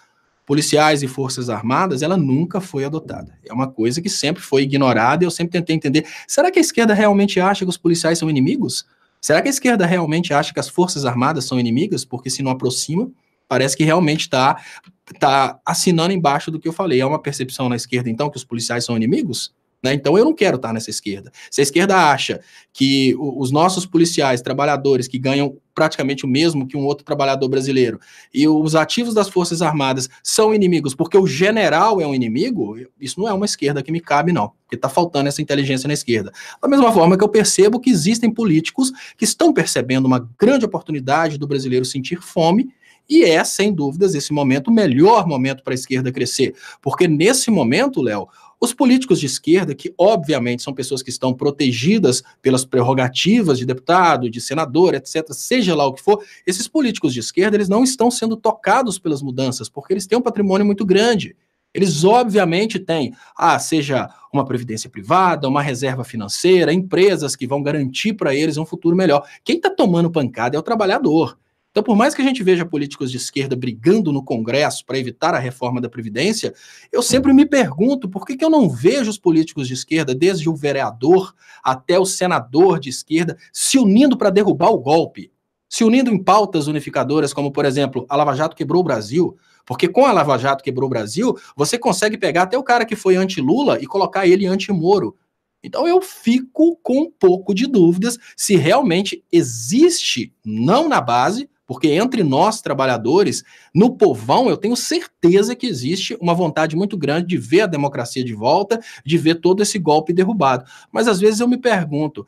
policiais e forças armadas, ela nunca foi adotada. É uma coisa que sempre foi ignorada e eu sempre tentei entender. Será que a esquerda realmente acha que os policiais são inimigos? Será que a esquerda realmente acha que as forças armadas são inimigas? Porque se não aproxima, parece que realmente está assinando embaixo do que eu falei. É uma percepção na esquerda, então, que os policiais são inimigos? Né? Então eu não quero estar nessa esquerda. Se a esquerda acha que os nossos policiais, trabalhadores que ganham praticamente o mesmo que um outro trabalhador brasileiro, e os ativos das Forças Armadas são inimigos porque o general é um inimigo, isso não é uma esquerda que me cabe, não. Porque está faltando essa inteligência na esquerda. Da mesma forma que eu percebo que existem políticos que estão percebendo uma grande oportunidade do brasileiro sentir fome, e é, sem dúvidas, esse momento o melhor momento para a esquerda crescer. Porque nesse momento, Léo, os políticos de esquerda, que obviamente são pessoas que estão protegidas pelas prerrogativas de deputado, de senador, etc., seja lá o que for, esses políticos de esquerda, eles não estão sendo tocados pelas mudanças, porque eles têm um patrimônio muito grande. Eles obviamente têm, seja uma previdência privada, uma reserva financeira, empresas que vão garantir para eles um futuro melhor. Quem está tomando pancada é o trabalhador. Então, por mais que a gente veja políticos de esquerda brigando no Congresso para evitar a reforma da Previdência, eu sempre me pergunto por que eu não vejo os políticos de esquerda, desde o vereador até o senador de esquerda, se unindo para derrubar o golpe, se unindo em pautas unificadoras, como, por exemplo, a Lava Jato quebrou o Brasil, porque com a Lava Jato quebrou o Brasil, você consegue pegar até o cara que foi anti-Lula e colocar ele anti-Moro. Então eu fico com um pouco de dúvidas se realmente existe, não na base, porque entre nós, trabalhadores, no povão, eu tenho certeza que existe uma vontade muito grande de ver a democracia de volta, de ver todo esse golpe derrubado. Mas às vezes eu me pergunto,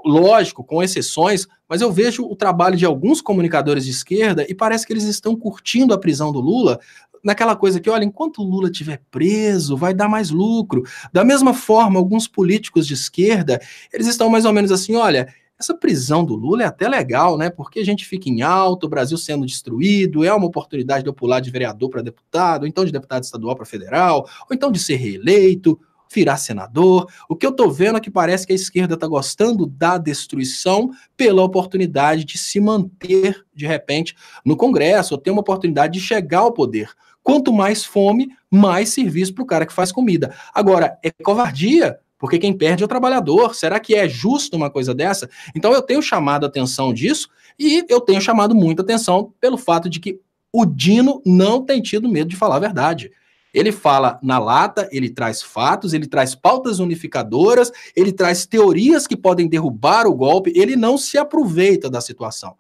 lógico, com exceções, mas eu vejo o trabalho de alguns comunicadores de esquerda e parece que eles estão curtindo a prisão do Lula, naquela coisa que, olha, enquanto o Lula estiver preso, vai dar mais lucro. Da mesma forma, alguns políticos de esquerda, eles estão mais ou menos assim, olha, essa prisão do Lula é até legal, né? Porque a gente fica em alta, o Brasil sendo destruído, é uma oportunidade de eu pular de vereador para deputado, ou então de deputado estadual para federal, ou então de ser reeleito, virar senador. O que eu tô vendo é que parece que a esquerda tá gostando da destruição pela oportunidade de se manter, de repente, no Congresso, ou ter uma oportunidade de chegar ao poder. Quanto mais fome, mais serviço para o cara que faz comida. Agora, é covardia, porque quem perde é o trabalhador. Será que é justo uma coisa dessa? Então eu tenho chamado a atenção disso, e eu tenho chamado muita atenção pelo fato de que o Dino não tem tido medo de falar a verdade. Ele fala na lata, ele traz fatos, ele traz pautas unificadoras, ele traz teorias que podem derrubar o golpe, ele não se aproveita da situação.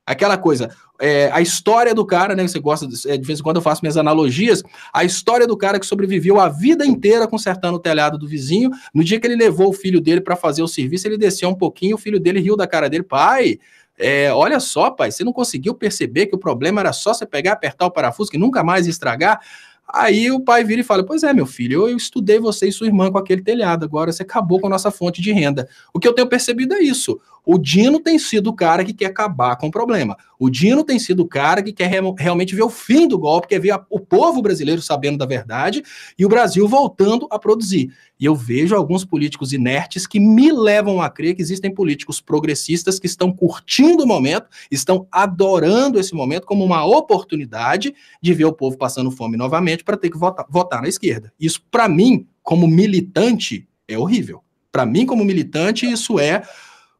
Aquela coisa, a história do cara, né? Você gosta, de vez em quando eu faço minhas analogias, a história do cara que sobreviveu a vida inteira consertando o telhado do vizinho. No dia que ele levou o filho dele para fazer o serviço, ele desceu um pouquinho, o filho dele riu da cara dele. Pai, olha só, pai, você não conseguiu perceber que o problema era só você pegar, apertar o parafuso, que nunca mais ia estragar? Aí o pai vira e fala, pois é, meu filho, eu estudei você e sua irmã com aquele telhado, agora você acabou com a nossa fonte de renda. O que eu tenho percebido é isso. O Dino tem sido o cara que quer acabar com o problema. O Dino tem sido o cara que quer realmente ver o fim do golpe, quer ver o povo brasileiro sabendo da verdade e o Brasil voltando a produzir. E eu vejo alguns políticos inertes que me levam a crer que existem políticos progressistas que estão curtindo o momento, estão adorando esse momento como uma oportunidade de ver o povo passando fome novamente para ter que votar na esquerda. Isso, para mim, como militante, é horrível. Para mim, como militante, isso é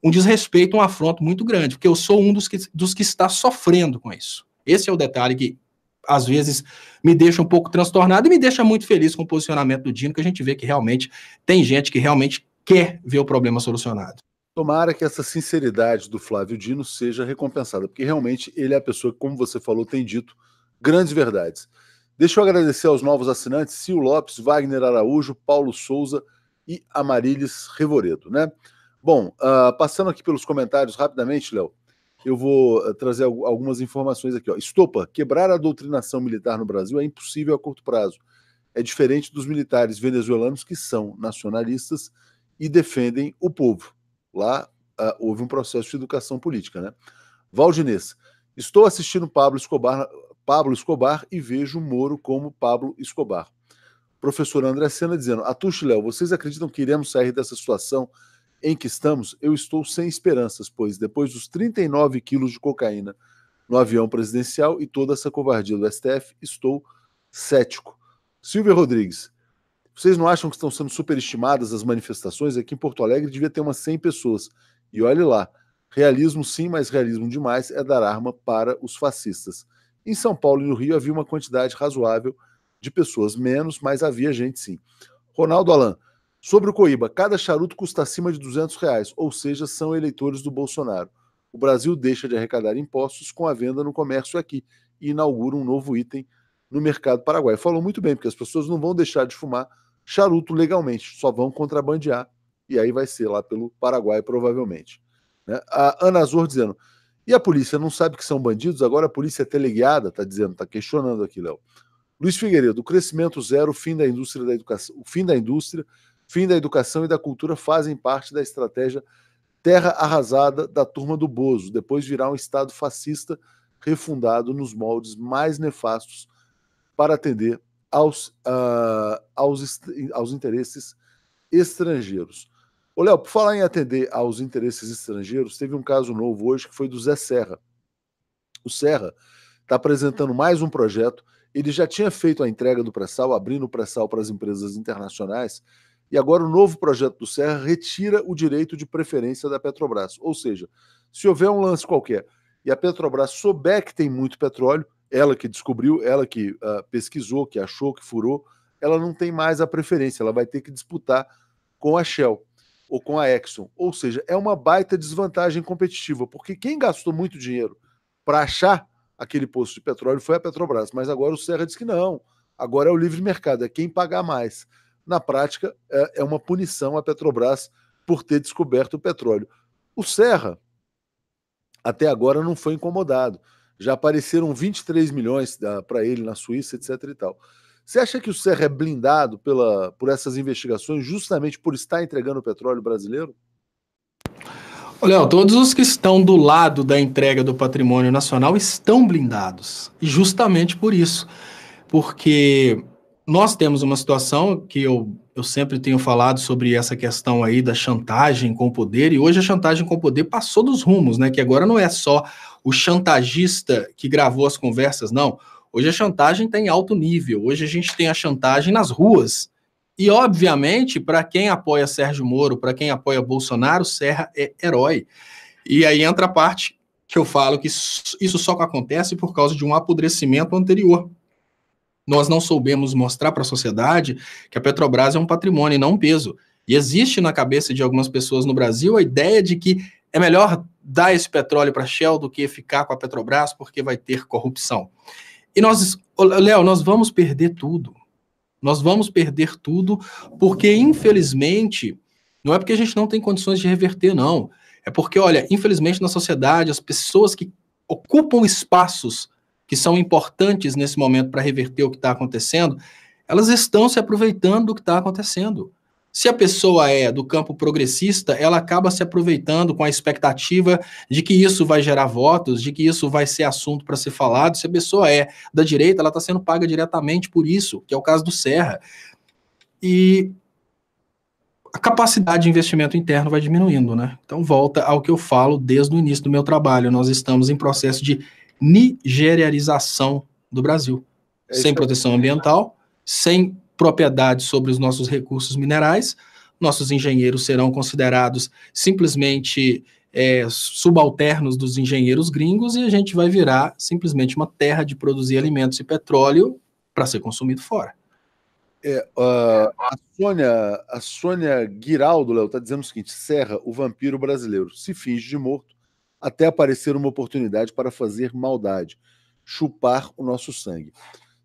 um desrespeito, um afronto muito grande, porque eu sou um dos que está sofrendo com isso. Esse é o detalhe que, às vezes, me deixa um pouco transtornado e me deixa muito feliz com o posicionamento do Dino, que a gente vê que realmente tem gente que realmente quer ver o problema solucionado. Tomara que essa sinceridade do Flávio Dino seja recompensada, porque realmente ele é a pessoa que, como você falou, tem dito grandes verdades. Deixa eu agradecer aos novos assinantes, Sil Lopes, Wagner Araújo, Paulo Souza e Amarilis Revoredo, né? Bom, passando aqui pelos comentários rapidamente, Léo, eu vou trazer algumas informações aqui. Estopa, quebrar a doutrinação militar no Brasil é impossível a curto prazo. É diferente dos militares venezuelanos que são nacionalistas e defendem o povo. Lá houve um processo de educação política, né? Valdinês, estou assistindo Pablo Escobar e vejo Moro como Pablo Escobar. Professor André Sena dizendo, Atushi, Léo, vocês acreditam que iremos sair dessa situação em que estamos? Eu estou sem esperanças, pois depois dos 39 quilos de cocaína no avião presidencial e toda essa covardia do STF, estou cético. Silvia Rodrigues, vocês não acham que estão sendo superestimadas as manifestações? Aqui em Porto Alegre devia ter umas 100 pessoas. E olhe lá, realismo sim, mas realismo demais é dar arma para os fascistas. Em São Paulo e no Rio havia uma quantidade razoável de pessoas, menos, mas havia gente sim. Ronaldo Alan, sobre o Coíba, cada charuto custa acima de R$200, ou seja, são eleitores do Bolsonaro. O Brasil deixa de arrecadar impostos com a venda no comércio aqui e inaugura um novo item no mercado paraguaio. Falou muito bem, porque as pessoas não vão deixar de fumar charuto legalmente, só vão contrabandear, e aí vai ser lá pelo Paraguai, provavelmente. Né? A Ana Azor dizendo, e a polícia não sabe que são bandidos? Agora a polícia é teleguiada, tá dizendo, tá questionando aqui, Léo. Luiz Figueiredo, o crescimento zero, o fim da indústria da educação, fim da educação e da cultura fazem parte da estratégia terra arrasada da turma do Bozo, depois virá um Estado fascista refundado nos moldes mais nefastos para atender aos interesses estrangeiros. Ô, Léo, por falar em atender aos interesses estrangeiros, teve um caso novo hoje que foi do Zé Serra. O Serra está apresentando mais um projeto. Ele já tinha feito a entrega do pré-sal, abrindo o pré-sal para as empresas internacionais, e agora o novo projeto do Serra retira o direito de preferência da Petrobras. Ou seja, se houver um lance qualquer e a Petrobras souber que tem muito petróleo, ela que descobriu, ela que pesquisou, que achou, que furou, ela não tem mais a preferência, ela vai ter que disputar com a Shell ou com a Exxon. Ou seja, é uma baita desvantagem competitiva, porque quem gastou muito dinheiro para achar aquele poço de petróleo foi a Petrobras, mas agora o Serra diz que não, agora é o livre mercado, é quem pagar mais. Na prática, é uma punição à Petrobras por ter descoberto o petróleo. O Serra, até agora, não foi incomodado. Já apareceram 23 milhões para ele na Suíça, etc. e tal. Você acha que o Serra é blindado por essas investigações justamente por estar entregando o petróleo brasileiro? Léo, todos os que estão do lado da entrega do patrimônio nacional estão blindados. E justamente por isso. Porque nós temos uma situação que eu sempre tenho falado sobre essa questão aí da chantagem com o poder, e hoje a chantagem com o poder passou dos rumos, né? Que agora não é só o chantagista que gravou as conversas, não. Hoje a chantagem está em alto nível. Hoje a gente tem a chantagem nas ruas. E, obviamente, para quem apoia Sérgio Moro, para quem apoia Bolsonaro, Serra é herói. E aí entra a parte que eu falo que isso só acontece por causa de um apodrecimento anterior. Nós não soubemos mostrar para a sociedade que a Petrobras é um patrimônio e não um peso. E existe na cabeça de algumas pessoas no Brasil a ideia de que é melhor dar esse petróleo para a Shell do que ficar com a Petrobras porque vai ter corrupção. E nós, Léo, nós vamos perder tudo. Nós vamos perder tudo porque, infelizmente, não é porque a gente não tem condições de reverter, não. É porque, olha, infelizmente na sociedade, as pessoas que ocupam espaços que são importantes nesse momento para reverter o que está acontecendo, elas estão se aproveitando do que está acontecendo. Se a pessoa é do campo progressista, ela acaba se aproveitando com a expectativa de que isso vai gerar votos, de que isso vai ser assunto para ser falado. Se a pessoa é da direita, ela está sendo paga diretamente por isso, que é o caso do Serra. E a capacidade de investimento interno vai diminuindo, né? Então volta ao que eu falo desde o início do meu trabalho. Nós estamos em processo de nigerianização do Brasil. Sem proteção ambiental, sem propriedade sobre os nossos recursos minerais, nossos engenheiros serão considerados simplesmente subalternos dos engenheiros gringos e a gente vai virar simplesmente uma terra de produzir alimentos e petróleo para ser consumido fora. A Sônia Guiraldo, Léo, está dizendo o seguinte: Serra, o vampiro brasileiro, se finge de morto até aparecer uma oportunidade para fazer maldade, chupar o nosso sangue.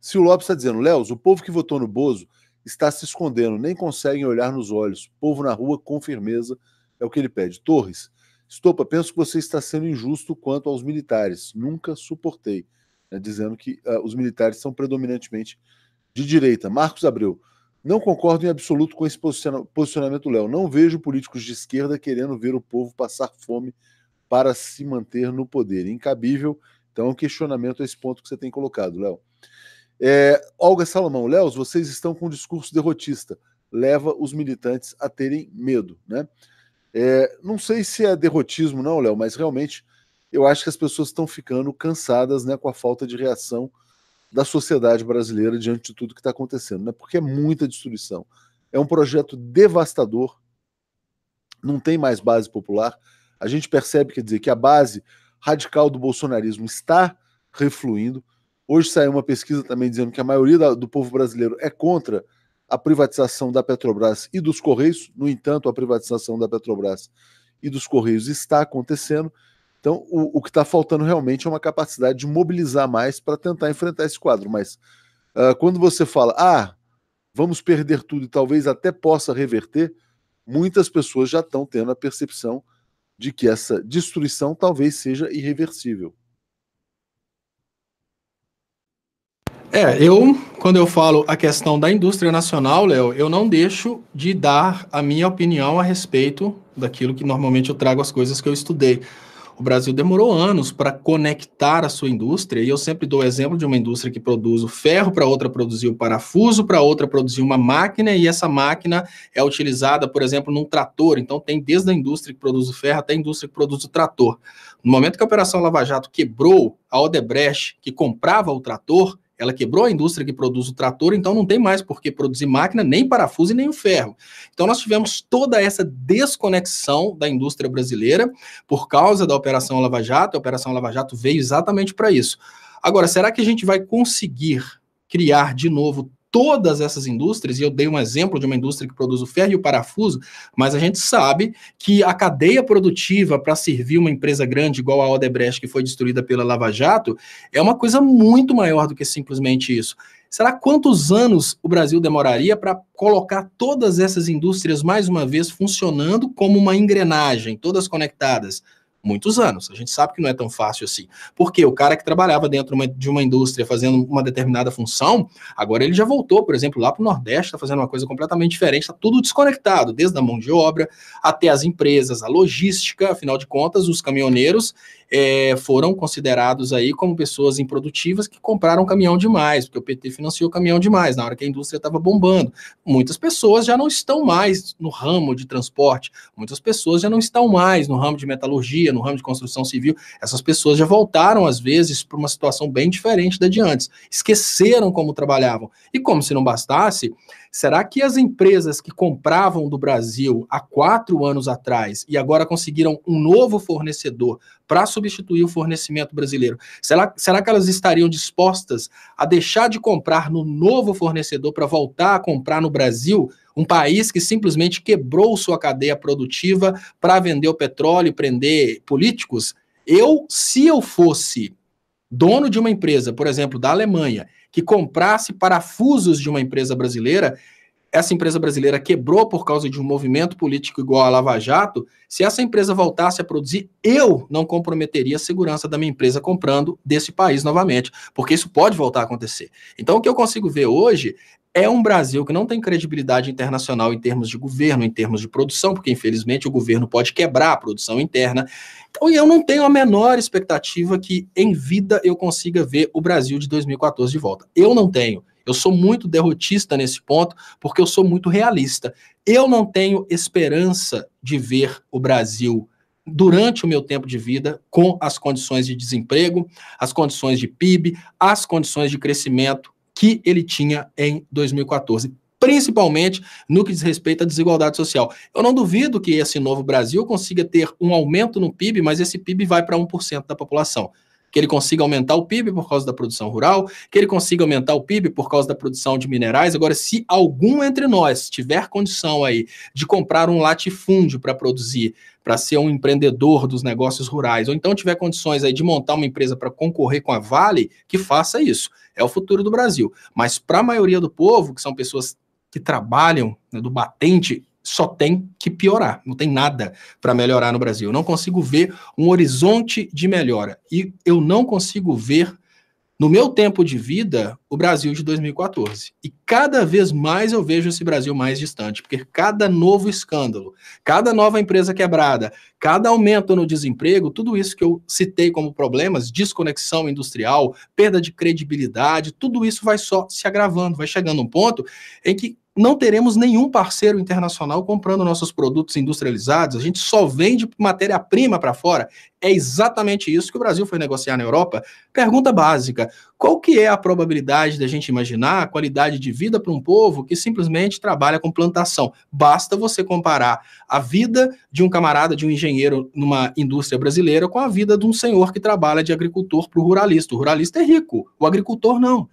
Se o Lopes está dizendo, Léo, o povo que votou no Bozo está se escondendo, nem conseguem olhar nos olhos. Povo na rua com firmeza, é o que ele pede. Torres, Estopa, penso que você está sendo injusto quanto aos militares. Nunca suportei. Dizendo que os militares são predominantemente de direita. Marcos Abreu, não concordo em absoluto com esse posicionamento, Léo. Não vejo políticos de esquerda querendo ver o povo passar fome para se manter no poder. Incabível. Então é um questionamento a esse ponto que você tem colocado, Léo. Olga Salomão, Léo, vocês estão com um discurso derrotista, leva os militantes a terem medo, né? Não sei se é derrotismo não, Léo, mas realmente eu acho que as pessoas estão ficando cansadas, né, com a falta de reação da sociedade brasileira diante de tudo que está acontecendo, né? Porque é muita destruição. É um projeto devastador, não tem mais base popular. A gente percebe, quer dizer, que a base radical do bolsonarismo está refluindo. Hoje saiu uma pesquisa também dizendo que a maioria do povo brasileiro é contra a privatização da Petrobras e dos Correios. No entanto, a privatização da Petrobras e dos Correios está acontecendo. Então, o que está faltando realmente é uma capacidade de mobilizar mais para tentar enfrentar esse quadro. Mas quando você fala, vamos perder tudo e talvez até possa reverter, muitas pessoas já estão tendo a percepção de que essa destruição talvez seja irreversível. Quando eu falo a questão da indústria nacional, Léo, eu não deixo de dar a minha opinião a respeito daquilo que normalmente eu trago as coisas que eu estudei. O Brasil demorou anos para conectar a sua indústria, e eu sempre dou o exemplo de uma indústria que produz o ferro, para outra produzir o parafuso, para outra produzir uma máquina, e essa máquina é utilizada, por exemplo, num trator. Então tem desde a indústria que produz o ferro até a indústria que produz o trator. No momento que a Operação Lava Jato quebrou a Odebrecht, que comprava o trator, ela quebrou a indústria que produz o trator, então não tem mais por que produzir máquina, nem parafuso e nem o ferro. Então nós tivemos toda essa desconexão da indústria brasileira por causa da Operação Lava Jato. A Operação Lava Jato veio exatamente para isso. Agora, será que a gente vai conseguir criar de novo todas essas indústrias? E eu dei um exemplo de uma indústria que produz o ferro e o parafuso, mas a gente sabe que a cadeia produtiva para servir uma empresa grande igual a Odebrecht, que foi destruída pela Lava Jato, é uma coisa muito maior do que simplesmente isso. Será quantos anos o Brasil demoraria para colocar todas essas indústrias mais uma vez funcionando como uma engrenagem, todas conectadas? Muitos anos. A gente sabe que não é tão fácil assim. Porque o cara que trabalhava dentro de uma indústria fazendo uma determinada função, agora ele já voltou, por exemplo, lá para o Nordeste, está fazendo uma coisa completamente diferente, está tudo desconectado, desde a mão de obra até as empresas, a logística. Afinal de contas, os caminhoneiros foram considerados aí como pessoas improdutivas que compraram caminhão demais, porque o PT financiou caminhão demais, na hora que a indústria estava bombando. Muitas pessoas já não estão mais no ramo de transporte, muitas pessoas já não estão mais no ramo de metalurgia, engenharia, no ramo de construção civil, essas pessoas já voltaram, às vezes, para uma situação bem diferente da de antes. Esqueceram como trabalhavam. E como se não bastasse, será que as empresas que compravam do Brasil há 4 anos atrás e agora conseguiram um novo fornecedor para substituir o fornecimento brasileiro, será que elas estariam dispostas a deixar de comprar no novo fornecedor para voltar a comprar no Brasil, um país que simplesmente quebrou sua cadeia produtiva para vender o petróleo e prender políticos? Se eu fosse dono de uma empresa, por exemplo, da Alemanha, que comprasse parafusos de uma empresa brasileira, essa empresa brasileira quebrou por causa de um movimento político igual a Lava Jato, se essa empresa voltasse a produzir, eu não comprometeria a segurança da minha empresa comprando desse país novamente, porque isso pode voltar a acontecer. Então, o que eu consigo ver hoje é um Brasil que não tem credibilidade internacional em termos de governo, em termos de produção, porque, infelizmente, o governo pode quebrar a produção interna. Então, eu não tenho a menor expectativa que, em vida, eu consiga ver o Brasil de 2014 de volta. Eu não tenho. Eu sou muito derrotista nesse ponto, porque eu sou muito realista. Eu não tenho esperança de ver o Brasil, durante o meu tempo de vida, com as condições de desemprego, as condições de PIB, as condições de crescimento que ele tinha em 2014, principalmente no que diz respeito à desigualdade social. Eu não duvido que esse novo Brasil consiga ter um aumento no PIB, mas esse PIB vai para 1% da população. Que ele consiga aumentar o PIB por causa da produção rural, que ele consiga aumentar o PIB por causa da produção de minerais. Agora, se algum entre nós tiver condição aí de comprar um latifúndio para produzir, para ser um empreendedor dos negócios rurais, ou então tiver condições aí de montar uma empresa para concorrer com a Vale, que faça isso. É o futuro do Brasil. Mas para a maioria do povo, que são pessoas que trabalham, né, do batente, só tem que piorar, não tem nada para melhorar no Brasil. Eu não consigo ver um horizonte de melhora. E eu não consigo ver, no meu tempo de vida, o Brasil de 2014. E cada vez mais eu vejo esse Brasil mais distante, porque cada novo escândalo, cada nova empresa quebrada, cada aumento no desemprego, tudo isso que eu citei como problemas, desconexão industrial, perda de credibilidade, tudo isso vai só se agravando, vai chegando a um ponto em que não teremos nenhum parceiro internacional comprando nossos produtos industrializados, a gente só vende matéria-prima para fora. É exatamente isso que o Brasil foi negociar na Europa. Pergunta básica, qual que é a probabilidade da gente imaginar a qualidade de vida para um povo que simplesmente trabalha com plantação? Basta você comparar a vida de um camarada, de um engenheiro numa indústria brasileira com a vida de um senhor que trabalha de agricultor para o ruralista. O ruralista é rico, o agricultor não.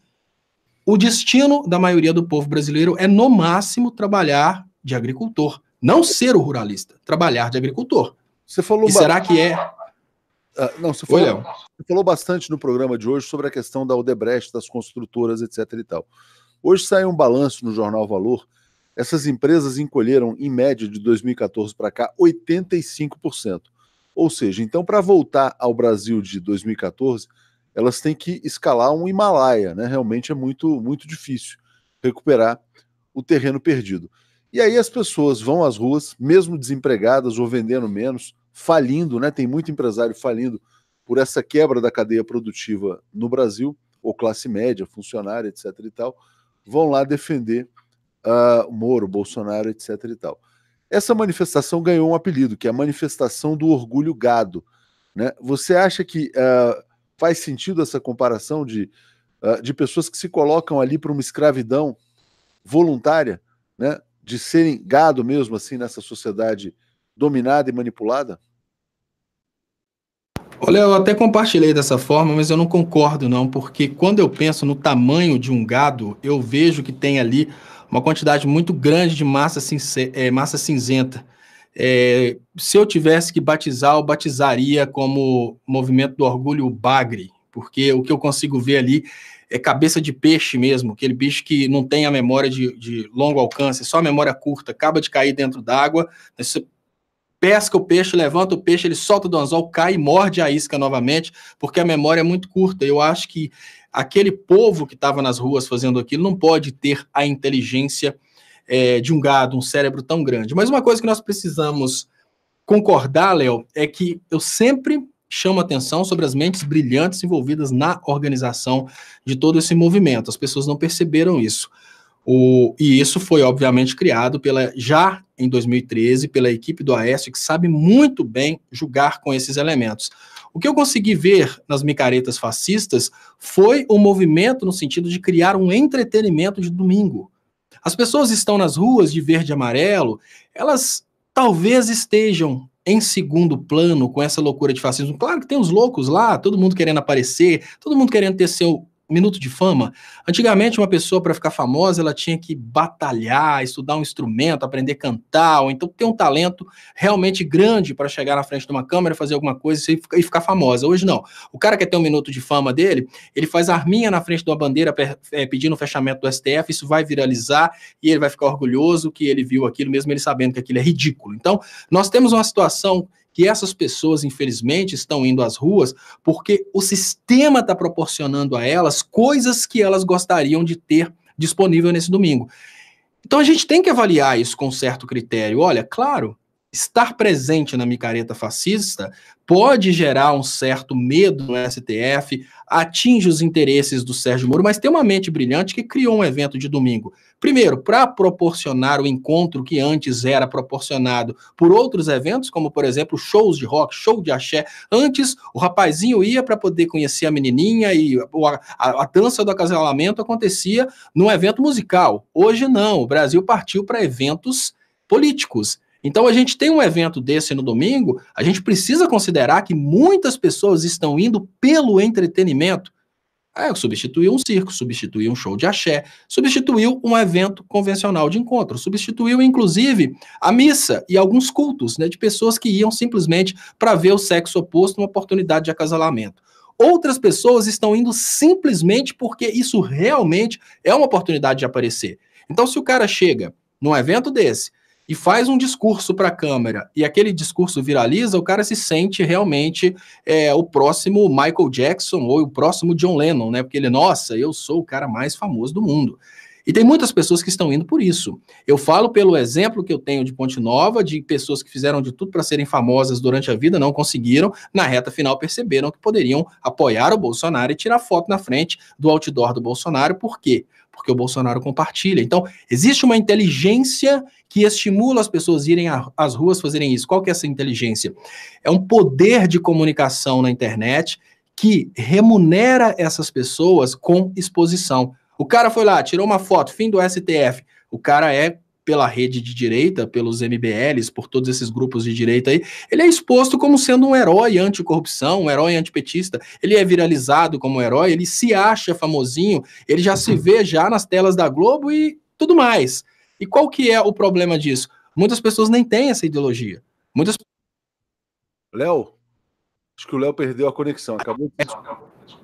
O destino da maioria do povo brasileiro é, no máximo, trabalhar de agricultor. Não ser o ruralista, trabalhar de agricultor. Você falou. E será que é? Não, você falou bastante no programa de hoje sobre a questão da Odebrecht, das construtoras, etc. e tal. Hoje saiu um balanço no Jornal Valor. Essas empresas encolheram, em média, de 2014 para cá, 85%. Ou seja, então, para voltar ao Brasil de 2014... elas têm que escalar um Himalaia, né? Realmente é muito, muito difícil recuperar o terreno perdido. E aí as pessoas vão às ruas, mesmo desempregadas ou vendendo menos, falindo, né? Tem muito empresário falindo por essa quebra da cadeia produtiva no Brasil, ou classe média, funcionária, etc. e tal, vão lá defender Moro, Bolsonaro, etc. e tal. Essa manifestação ganhou um apelido, que é a manifestação do orgulho gado, né? Você acha que faz sentido essa comparação de pessoas que se colocam ali para uma escravidão voluntária, né, de serem gado mesmo assim nessa sociedade dominada e manipulada? Olha, eu até compartilhei dessa forma, mas eu não concordo não, porque quando eu penso no tamanho de um gado, eu vejo que tem ali uma quantidade muito grande de massa cinzenta. Se eu tivesse que batizar, eu batizaria como Movimento do Orgulho Bagre, porque o que eu consigo ver ali é cabeça de peixe mesmo, aquele bicho que não tem a memória de longo alcance, só a memória curta, acaba de cair dentro d'água, você pesca o peixe, levanta o peixe, ele solta do anzol, cai e morde a isca novamente, porque a memória é muito curta. Eu acho que aquele povo que estava nas ruas fazendo aquilo não pode ter a inteligência de um gado, um cérebro tão grande. Mas uma coisa que nós precisamos concordar, Léo, é que eu sempre chamo atenção sobre as mentes brilhantes envolvidas na organização de todo esse movimento. As pessoas não perceberam isso. E isso foi, obviamente, criado já em 2013 pela equipe do Aécio, que sabe muito bem julgar com esses elementos. O que eu consegui ver nas micaretas fascistas foi um movimento no sentido de criar um entretenimento de domingo. As pessoas estão nas ruas de verde e amarelo, elas talvez estejam em segundo plano com essa loucura de fascismo. Claro que tem os loucos lá, todo mundo querendo aparecer, todo mundo querendo ter seu minuto de fama. Antigamente, uma pessoa, para ficar famosa, ela tinha que batalhar, estudar um instrumento, aprender a cantar, ou então ter um talento realmente grande para chegar na frente de uma câmera, fazer alguma coisa e ficar famosa. Hoje não. O cara quer ter um minuto de fama dele, ele faz arminha na frente de uma bandeira pedindo o fechamento do STF, isso vai viralizar e ele vai ficar orgulhoso que ele viu aquilo, mesmo ele sabendo que aquilo é ridículo. Então, nós temos uma situação que essas pessoas, infelizmente, estão indo às ruas porque o sistema está proporcionando a elas coisas que elas gostariam de ter disponível nesse domingo. Então a gente tem que avaliar isso com certo critério. Olha, claro, estar presente na micareta fascista pode gerar um certo medo no STF, atinge os interesses do Sérgio Moro, mas tem uma mente brilhante que criou um evento de domingo. Primeiro, para proporcionar o encontro que antes era proporcionado por outros eventos, como, por exemplo, shows de rock, show de axé. Antes, o rapazinho ia para poder conhecer a menininha e a dança do acasalamento acontecia num evento musical. Hoje não, o Brasil partiu para eventos políticos. Então, a gente tem um evento desse no domingo, a gente precisa considerar que muitas pessoas estão indo pelo entretenimento. Substituiu um circo, substituiu um show de axé, substituiu um evento convencional de encontro, substituiu, inclusive, a missa e alguns cultos, né, de pessoas que iam simplesmente para ver o sexo oposto, uma oportunidade de acasalamento. Outras pessoas estão indo simplesmente porque isso realmente é uma oportunidade de aparecer. Então, se o cara chega num evento desse, e faz um discurso para a câmera, e aquele discurso viraliza, o cara se sente realmente o próximo Michael Jackson ou o próximo John Lennon, né? Porque ele, nossa, eu sou o cara mais famoso do mundo. E tem muitas pessoas que estão indo por isso. Eu falo pelo exemplo que eu tenho de Ponte Nova, de pessoas que fizeram de tudo para serem famosas durante a vida, não conseguiram, na reta final perceberam que poderiam apoiar o Bolsonaro e tirar foto na frente do outdoor do Bolsonaro. Por quê? Porque o Bolsonaro compartilha. Então, existe uma inteligência que estimula as pessoas a irem às ruas fazerem isso. Qual que é essa inteligência? É um poder de comunicação na internet que remunera essas pessoas com exposição. O cara foi lá, tirou uma foto, fim do STF. O cara pela rede de direita, pelos MBLs, por todos esses grupos de direita aí, ele é exposto como sendo um herói anticorrupção, um herói antipetista. Ele é viralizado como um herói, ele se acha famosinho, ele já se vê já nas telas da Globo e tudo mais. E qual que é o problema disso? Muitas pessoas nem têm essa ideologia. Léo, acho que o Léo perdeu a conexão, acabou de...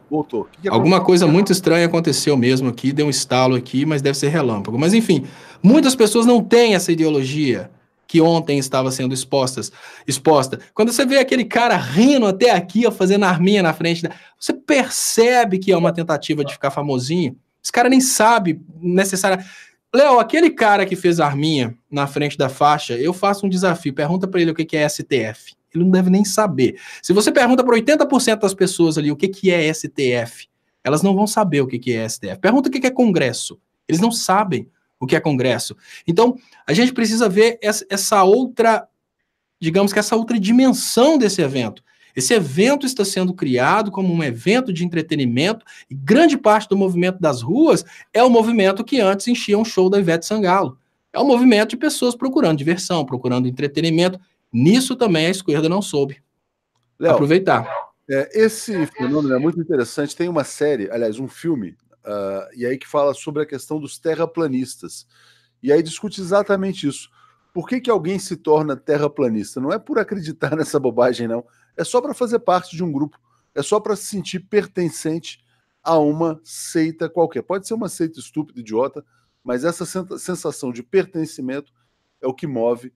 Voltou. Alguma coisa muito estranha aconteceu mesmo aqui, deu um estalo aqui, mas deve ser relâmpago. Mas enfim, muitas pessoas não têm essa ideologia que ontem estava sendo exposta. Quando você vê aquele cara rindo até aqui, ó, fazendo arminha na frente, você percebe que é uma tentativa de ficar famosinho. Esse cara nem sabe necessariamente. Léo, aquele cara que fez arminha na frente da faixa, eu faço um desafio, pergunta para ele o que é STF. Ele não deve nem saber. Se você pergunta para 80% das pessoas ali o que é STF, elas não vão saber o que é STF. Pergunta o que é Congresso. Eles não sabem o que é Congresso. Então, a gente precisa ver essa outra, digamos que essa outra dimensão desse evento. Esse evento está sendo criado como um evento de entretenimento e grande parte do movimento das ruas é o movimento que antes enchia um show da Ivete Sangalo. É um movimento de pessoas procurando diversão, procurando entretenimento. Nisso também a esquerda não soube aproveitar. Esse fenômeno é muito interessante. Tem uma série, aliás, um filme, e aí que fala sobre a questão dos terraplanistas. E aí discute exatamente isso. Por que alguém se torna terraplanista? Não é por acreditar nessa bobagem, não. É só para fazer parte de um grupo. É só para se sentir pertencente a uma seita qualquer. Pode ser uma seita estúpida, idiota, mas essa sensação de pertencimento é o que move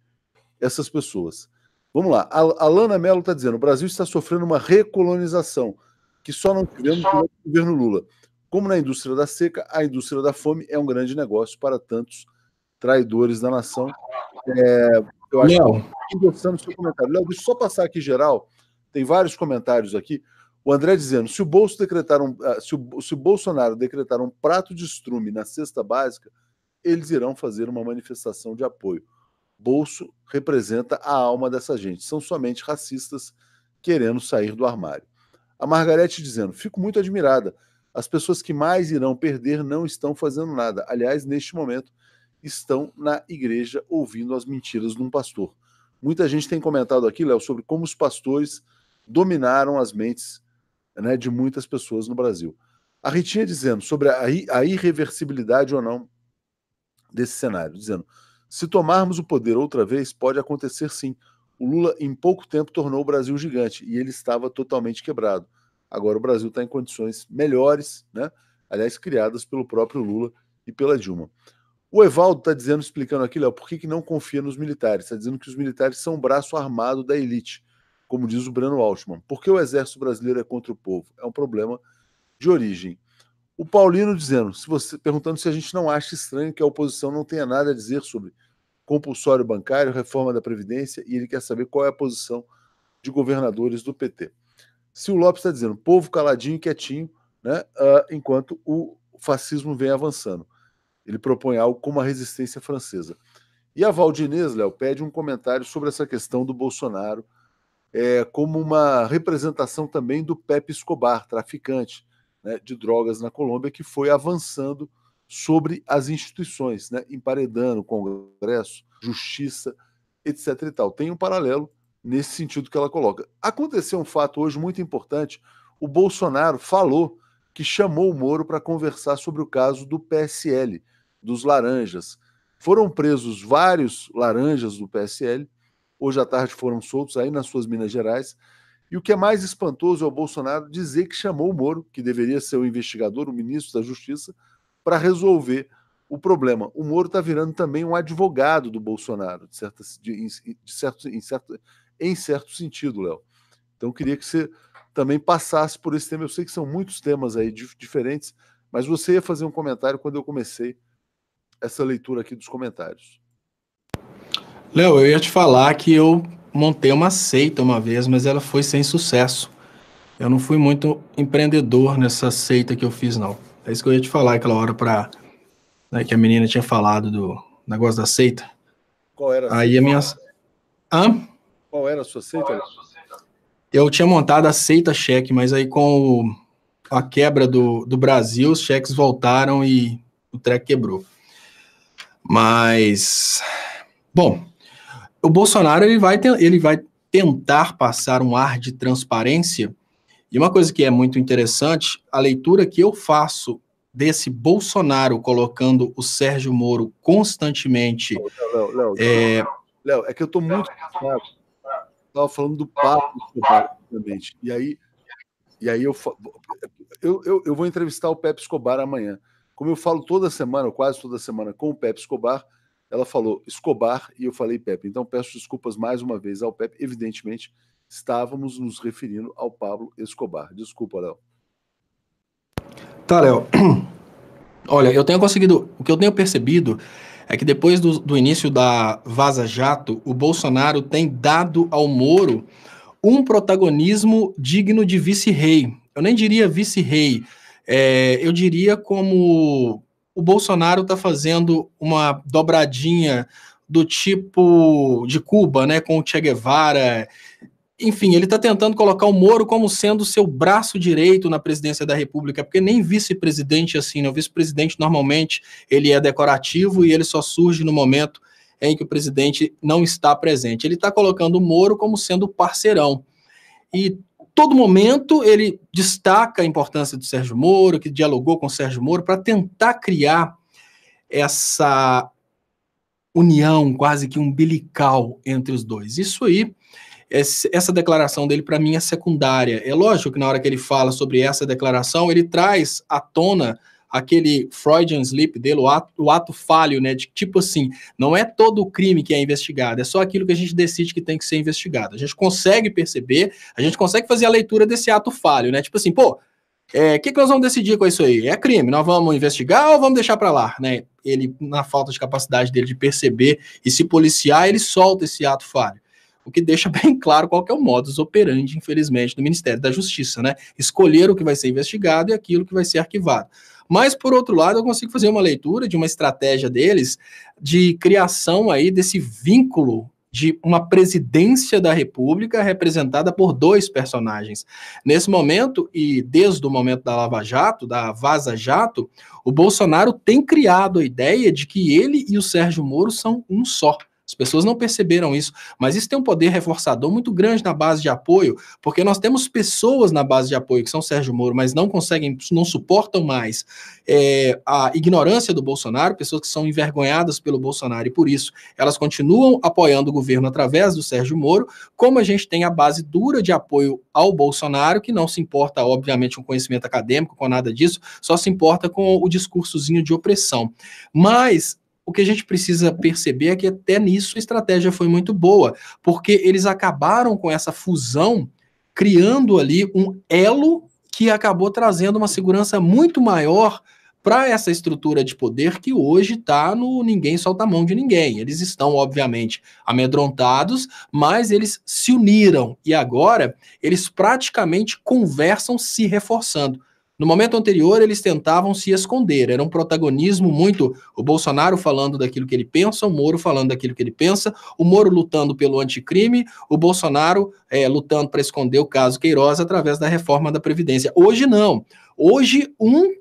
essas pessoas. Vamos lá. A Lana Mello está dizendo: o Brasil está sofrendo uma recolonização que só não tivemos no governo Lula. Como na indústria da seca, a indústria da fome é um grande negócio para tantos traidores da nação. Eu acho que estou gostando do seu comentário. Léo, deixa eu só passar aqui geral. Tem vários comentários aqui. O André dizendo: se o Bolsonaro decretar um prato de estrume na cesta básica, eles irão fazer uma manifestação de apoio. Bolso representa a alma dessa gente. São somente racistas querendo sair do armário. A Margarete dizendo, fico muito admirada. As pessoas que mais irão perder não estão fazendo nada. Aliás, neste momento, estão na igreja ouvindo as mentiras de um pastor. Muita gente tem comentado aqui, Léo, sobre como os pastores dominaram as mentes, né, de muitas pessoas no Brasil. A Ritinha dizendo sobre a irreversibilidade ou não desse cenário, dizendo, se tomarmos o poder outra vez, pode acontecer sim. O Lula, em pouco tempo, tornou o Brasil gigante e ele estava totalmente quebrado. Agora o Brasil está em condições melhores, né? Aliás, criadas pelo próprio Lula e pela Dilma. O Evaldo está dizendo, explicando aqui, Léo, por que não confia nos militares? Está dizendo que os militares são o braço armado da elite, como diz o Breno Altman. Por que o exército brasileiro é contra o povo? É um problema de origem. O Paulino dizendo, perguntando se a gente não acha estranho que a oposição não tenha nada a dizer sobre compulsório bancário, reforma da Previdência, e ele quer saber qual é a posição de governadores do PT. Se o Lopes está dizendo, povo caladinho e quietinho, né, enquanto o fascismo vem avançando. Ele propõe algo como a resistência francesa. E a Valdinez, Léo, pede um comentário sobre essa questão do Bolsonaro como uma representação também do Pepe Escobar, traficante, né, de drogas na Colômbia, que foi avançando sobre as instituições, né, emparedando o Congresso, Justiça, etc. e tal. Tem um paralelo nesse sentido que ela coloca. Aconteceu um fato hoje muito importante. O Bolsonaro falou que chamou o Moro para conversar sobre o caso do PSL, dos laranjas. Foram presos vários laranjas do PSL, hoje à tarde foram soltos aí nas suas Minas Gerais, e o que é mais espantoso é o Bolsonaro dizer que chamou o Moro, que deveria ser o investigador, o ministro da Justiça, para resolver o problema. O Moro está virando também um advogado do Bolsonaro, em certo sentido, Léo. Então, eu queria que você também passasse por esse tema. Eu sei que são muitos temas aí diferentes, mas você ia fazer um comentário quando eu comecei essa leitura aqui dos comentários. Léo, eu ia te falar que eu montei uma seita uma vez, mas ela foi sem sucesso. Eu não fui muito empreendedor nessa seita que eu fiz, não. É isso que eu ia te falar aquela hora né, que a menina tinha falado do negócio da seita. Qual era a Aí seita? a minha... Hã? Qual era a sua seita? Eu tinha montado a seita cheque, mas aí com a quebra do Brasil, os cheques voltaram e o treco quebrou. Mas, bom, o Bolsonaro ele vai tentar passar um ar de transparência, e uma coisa que é muito interessante, a leitura que eu faço desse Bolsonaro colocando o Sérgio Moro constantemente... Léo, é que eu estou muito cansado. Estava falando do Pablo Escobar, obviamente. E aí eu vou entrevistar o Pepe Escobar amanhã. Como eu falo toda semana, ou quase toda semana, com o Pepe Escobar, ela falou Escobar e eu falei Pepe. Então peço desculpas mais uma vez ao Pepe. Evidentemente, estávamos nos referindo ao Pablo Escobar. Desculpa, Léo. Tá, Léo. Olha, o que eu tenho percebido é que depois do início da Vaza Jato, o Bolsonaro tem dado ao Moro um protagonismo digno de vice-rei. Eu nem diria vice-rei, eu diria como o Bolsonaro está fazendo uma dobradinha do tipo de Cuba, né, com o Che Guevara. Enfim, ele está tentando colocar o Moro como sendo seu braço direito na presidência da República, porque nem vice-presidente assim, né? O vice-presidente normalmente ele é decorativo e ele só surge no momento em que o presidente não está presente. Ele está colocando o Moro como sendo parceirão. E todo momento ele destaca a importância do Sérgio Moro, que dialogou com o Sérgio Moro, para tentar criar essa união quase que umbilical entre os dois. Isso aí, essa declaração dele, para mim, é secundária. É lógico que na hora que ele fala sobre essa declaração, ele traz à tona aquele Freudian slip dele, o ato falho, né, de tipo assim, não é todo o crime que é investigado, é só aquilo que a gente decide que tem que ser investigado. A gente consegue perceber, a gente consegue fazer a leitura desse ato falho, né, tipo assim, pô, que nós vamos decidir com isso aí? É crime, nós vamos investigar ou vamos deixar para lá, né? Ele, na falta de capacidade dele de perceber e se policiar, ele solta esse ato falho. O que deixa bem claro qual que é o modus operandi, infelizmente, do Ministério da Justiça, né? Escolher o que vai ser investigado e aquilo que vai ser arquivado. Mas, por outro lado, eu consigo fazer uma leitura de uma estratégia deles de criação aí desse vínculo de uma presidência da República representada por dois personagens. Nesse momento, e desde o momento da Lava Jato, da Vaza Jato, o Bolsonaro tem criado a ideia de que ele e o Sérgio Moro são um só. As pessoas não perceberam isso, mas isso tem um poder reforçador muito grande na base de apoio, porque nós temos pessoas na base de apoio que são Sérgio Moro, mas não conseguem, não suportam mais a ignorância do Bolsonaro, pessoas que são envergonhadas pelo Bolsonaro e por isso elas continuam apoiando o governo através do Sérgio Moro, como a gente tem a base dura de apoio ao Bolsonaro, que não se importa, obviamente, com conhecimento acadêmico, com nada disso, só se importa com o discursozinho de opressão. Mas o que a gente precisa perceber é que até nisso a estratégia foi muito boa, porque eles acabaram com essa fusão, criando ali um elo que acabou trazendo uma segurança muito maior para essa estrutura de poder que hoje está no ninguém solta a mão de ninguém. Eles estão, obviamente, amedrontados, mas eles se uniram e agora eles praticamente conversam se reforçando. No momento anterior, eles tentavam se esconder, era um protagonismo muito o Bolsonaro falando daquilo que ele pensa, o Moro falando daquilo que ele pensa, o Moro lutando pelo anticrime, o Bolsonaro lutando para esconder o caso Queiroz através da reforma da Previdência. Hoje não. Hoje,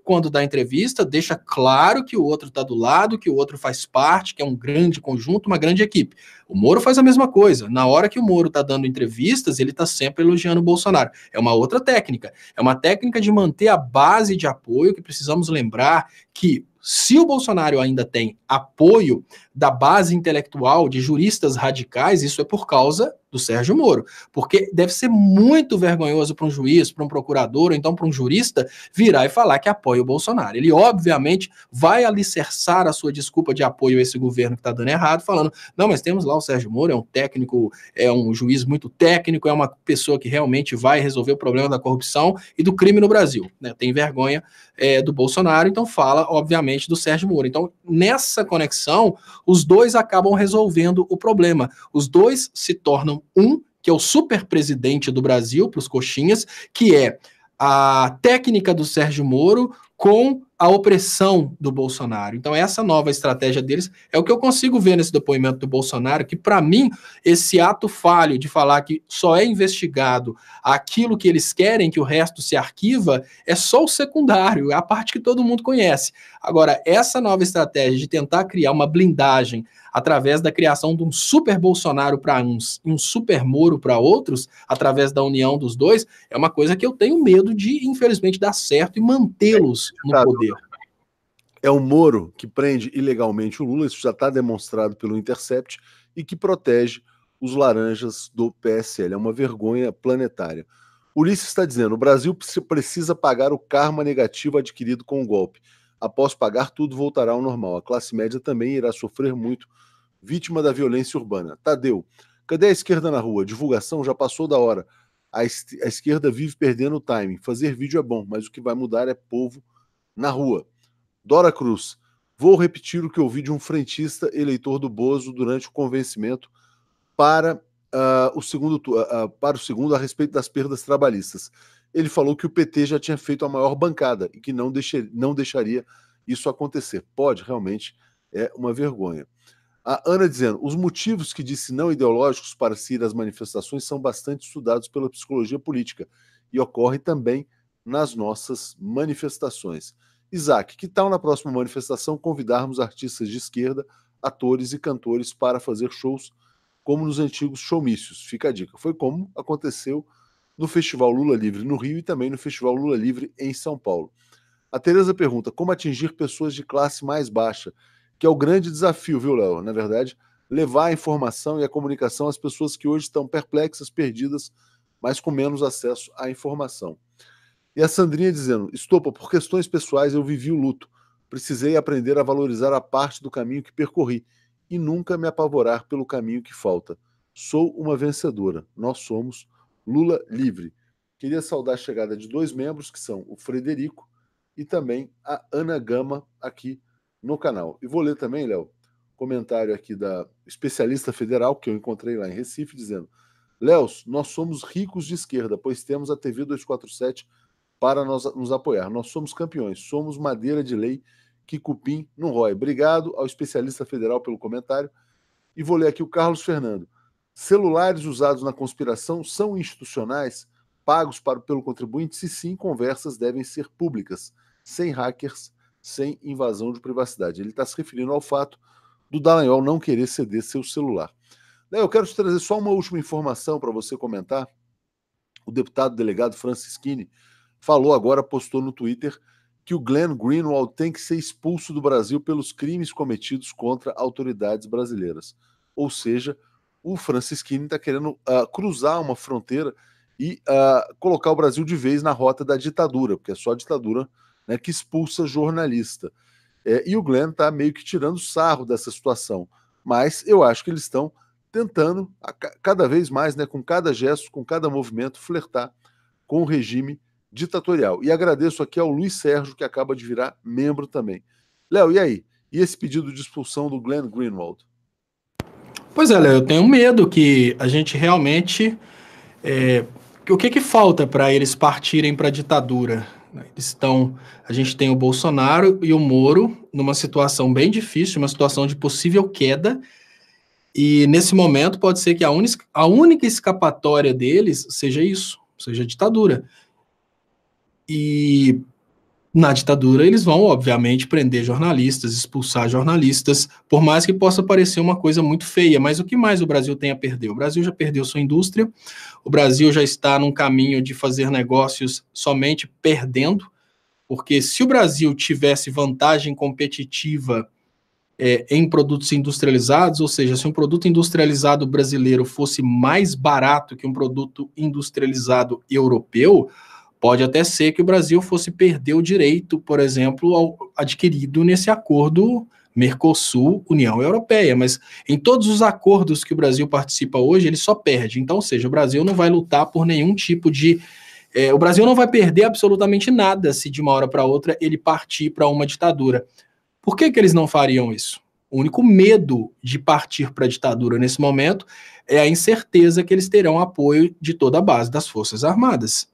quando dá entrevista, deixa claro que o outro está do lado, que o outro faz parte, que é um grande conjunto, uma grande equipe. O Moro faz a mesma coisa. Na hora que o Moro está dando entrevistas, ele está sempre elogiando o Bolsonaro. É uma outra técnica. É uma técnica de manter a base de apoio, que precisamos lembrar que se o Bolsonaro ainda tem apoio da base intelectual de juristas radicais, isso é por causa do Sérgio Moro, porque deve ser muito vergonhoso para um juiz, para um procurador, ou então para um jurista, virar e falar que apoia o Bolsonaro. Ele, obviamente, vai alicerçar a sua desculpa de apoio a esse governo que está dando errado, falando, não, mas temos lá o Sérgio Moro, é um técnico, é um juiz muito técnico, é uma pessoa que realmente vai resolver o problema da corrupção e do crime no Brasil. Né? Tem vergonha do Bolsonaro, então fala, obviamente, do Sérgio Moro. Então, nessa conexão, os dois acabam resolvendo o problema. Os dois se tornam que é o super presidente do Brasil, para os coxinhas, que é a técnica do Sérgio Moro com a opressão do Bolsonaro. Então, essa nova estratégia deles é o que eu consigo ver nesse depoimento do Bolsonaro, que, para mim, esse ato falho de falar que só é investigado aquilo que eles querem, que o resto se arquiva, é só o secundário, é a parte que todo mundo conhece. Agora, essa nova estratégia de tentar criar uma blindagem através da criação de um super Bolsonaro para uns e um super Moro para outros, através da união dos dois, é uma coisa que eu tenho medo de, infelizmente, dar certo e mantê-los no poder. É o Moro que prende ilegalmente o Lula, isso já está demonstrado pelo Intercept, e que protege os laranjas do PSL. É uma vergonha planetária. Ulisses está dizendo, o Brasil precisa pagar o karma negativo adquirido com o golpe. Após pagar, tudo voltará ao normal. A classe média também irá sofrer muito, vítima da violência urbana. Tadeu, cadê a esquerda na rua? Divulgação já passou da hora. A esquerda vive perdendo o timing. Fazer vídeo é bom, mas o que vai mudar é povo na rua. Dora Cruz, vou repetir o que ouvi de um frentista eleitor do Bozo durante o convencimento para o segundo a respeito das perdas trabalhistas. Ele falou que o PT já tinha feito a maior bancada e que não deixaria isso acontecer. Pode, realmente, é uma vergonha. A Ana dizendo, os motivos que disse não ideológicos para se ir às manifestações são bastante estudados pela psicologia política e ocorre também nas nossas manifestações. Isaac, que tal na próxima manifestação convidarmos artistas de esquerda, atores e cantores para fazer shows como nos antigos showmícios? Fica a dica. Foi como aconteceu no Festival Lula Livre no Rio e também no Festival Lula Livre em São Paulo. A Tereza pergunta, como atingir pessoas de classe mais baixa? Que é o grande desafio, viu, Léo? Na verdade, levar a informação e a comunicação às pessoas que hoje estão perplexas, perdidas, mas com menos acesso à informação. E a Sandrinha dizendo, Estopa, por questões pessoais eu vivi o luto. Precisei aprender a valorizar a parte do caminho que percorri e nunca me apavorar pelo caminho que falta. Sou uma vencedora. Nós somos Lula Livre. Queria saudar a chegada de 2 membros, que são o Frederico e também a Ana Gama, aqui no canal. E vou ler também, Léo, comentário aqui da especialista federal, que eu encontrei lá em Recife, dizendo, Léo, nós somos ricos de esquerda, pois temos a TV 247 para nos apoiar. Nós somos campeões, somos madeira de lei que cupim não rói. Obrigado ao especialista federal pelo comentário. E vou ler aqui o Carlos Fernando. Celulares usados na conspiração são institucionais, pagos pelo contribuinte? Se sim, conversas devem ser públicas, sem hackers, sem invasão de privacidade. Ele está se referindo ao fato do Dallagnol não querer ceder seu celular. Eu quero te trazer só uma última informação para você comentar. O deputado delegado Francischini falou agora, postou no Twitter, que o Glenn Greenwald tem que ser expulso do Brasil pelos crimes cometidos contra autoridades brasileiras. Ou seja, o Francischini está querendo cruzar uma fronteira e colocar o Brasil de vez na rota da ditadura, porque é só a ditadura, né, que expulsa jornalista. E o Glenn está meio que tirando sarro dessa situação. Mas eu acho que eles estão tentando, cada vez mais, né, com cada gesto, com cada movimento, flertar com o regime ditatorial. E agradeço aqui ao Luiz Sérgio, que acaba de virar membro também. Léo, e aí? E esse pedido de expulsão do Glenn Greenwald? Pois é, Léo, eu tenho medo que a gente realmente... o que falta para eles partirem para a ditadura? A gente tem o Bolsonaro e o Moro numa situação bem difícil, uma situação de possível queda, e nesse momento pode ser que a única escapatória deles seja isso, seja a ditadura. E na ditadura eles vão, obviamente, prender jornalistas, expulsar jornalistas, por mais que possa parecer uma coisa muito feia, mas o que mais o Brasil tem a perder? O Brasil já perdeu sua indústria, o Brasil já está num caminho de fazer negócios somente perdendo, porque se o Brasil tivesse vantagem competitiva em produtos industrializados, ou seja, se um produto industrializado brasileiro fosse mais barato que um produto industrializado europeu, pode até ser que o Brasil fosse perder o direito, por exemplo, adquirido nesse acordo Mercosul-União Europeia, mas em todos os acordos que o Brasil participa hoje, ele só perde. Então, ou seja, o Brasil não vai lutar por nenhum tipo de... o Brasil não vai perder absolutamente nada se de uma hora para outra ele partir para uma ditadura. Por que eles não fariam isso? O único medo de partir para a ditadura nesse momento é a incerteza que eles terão apoio de toda a base das Forças Armadas.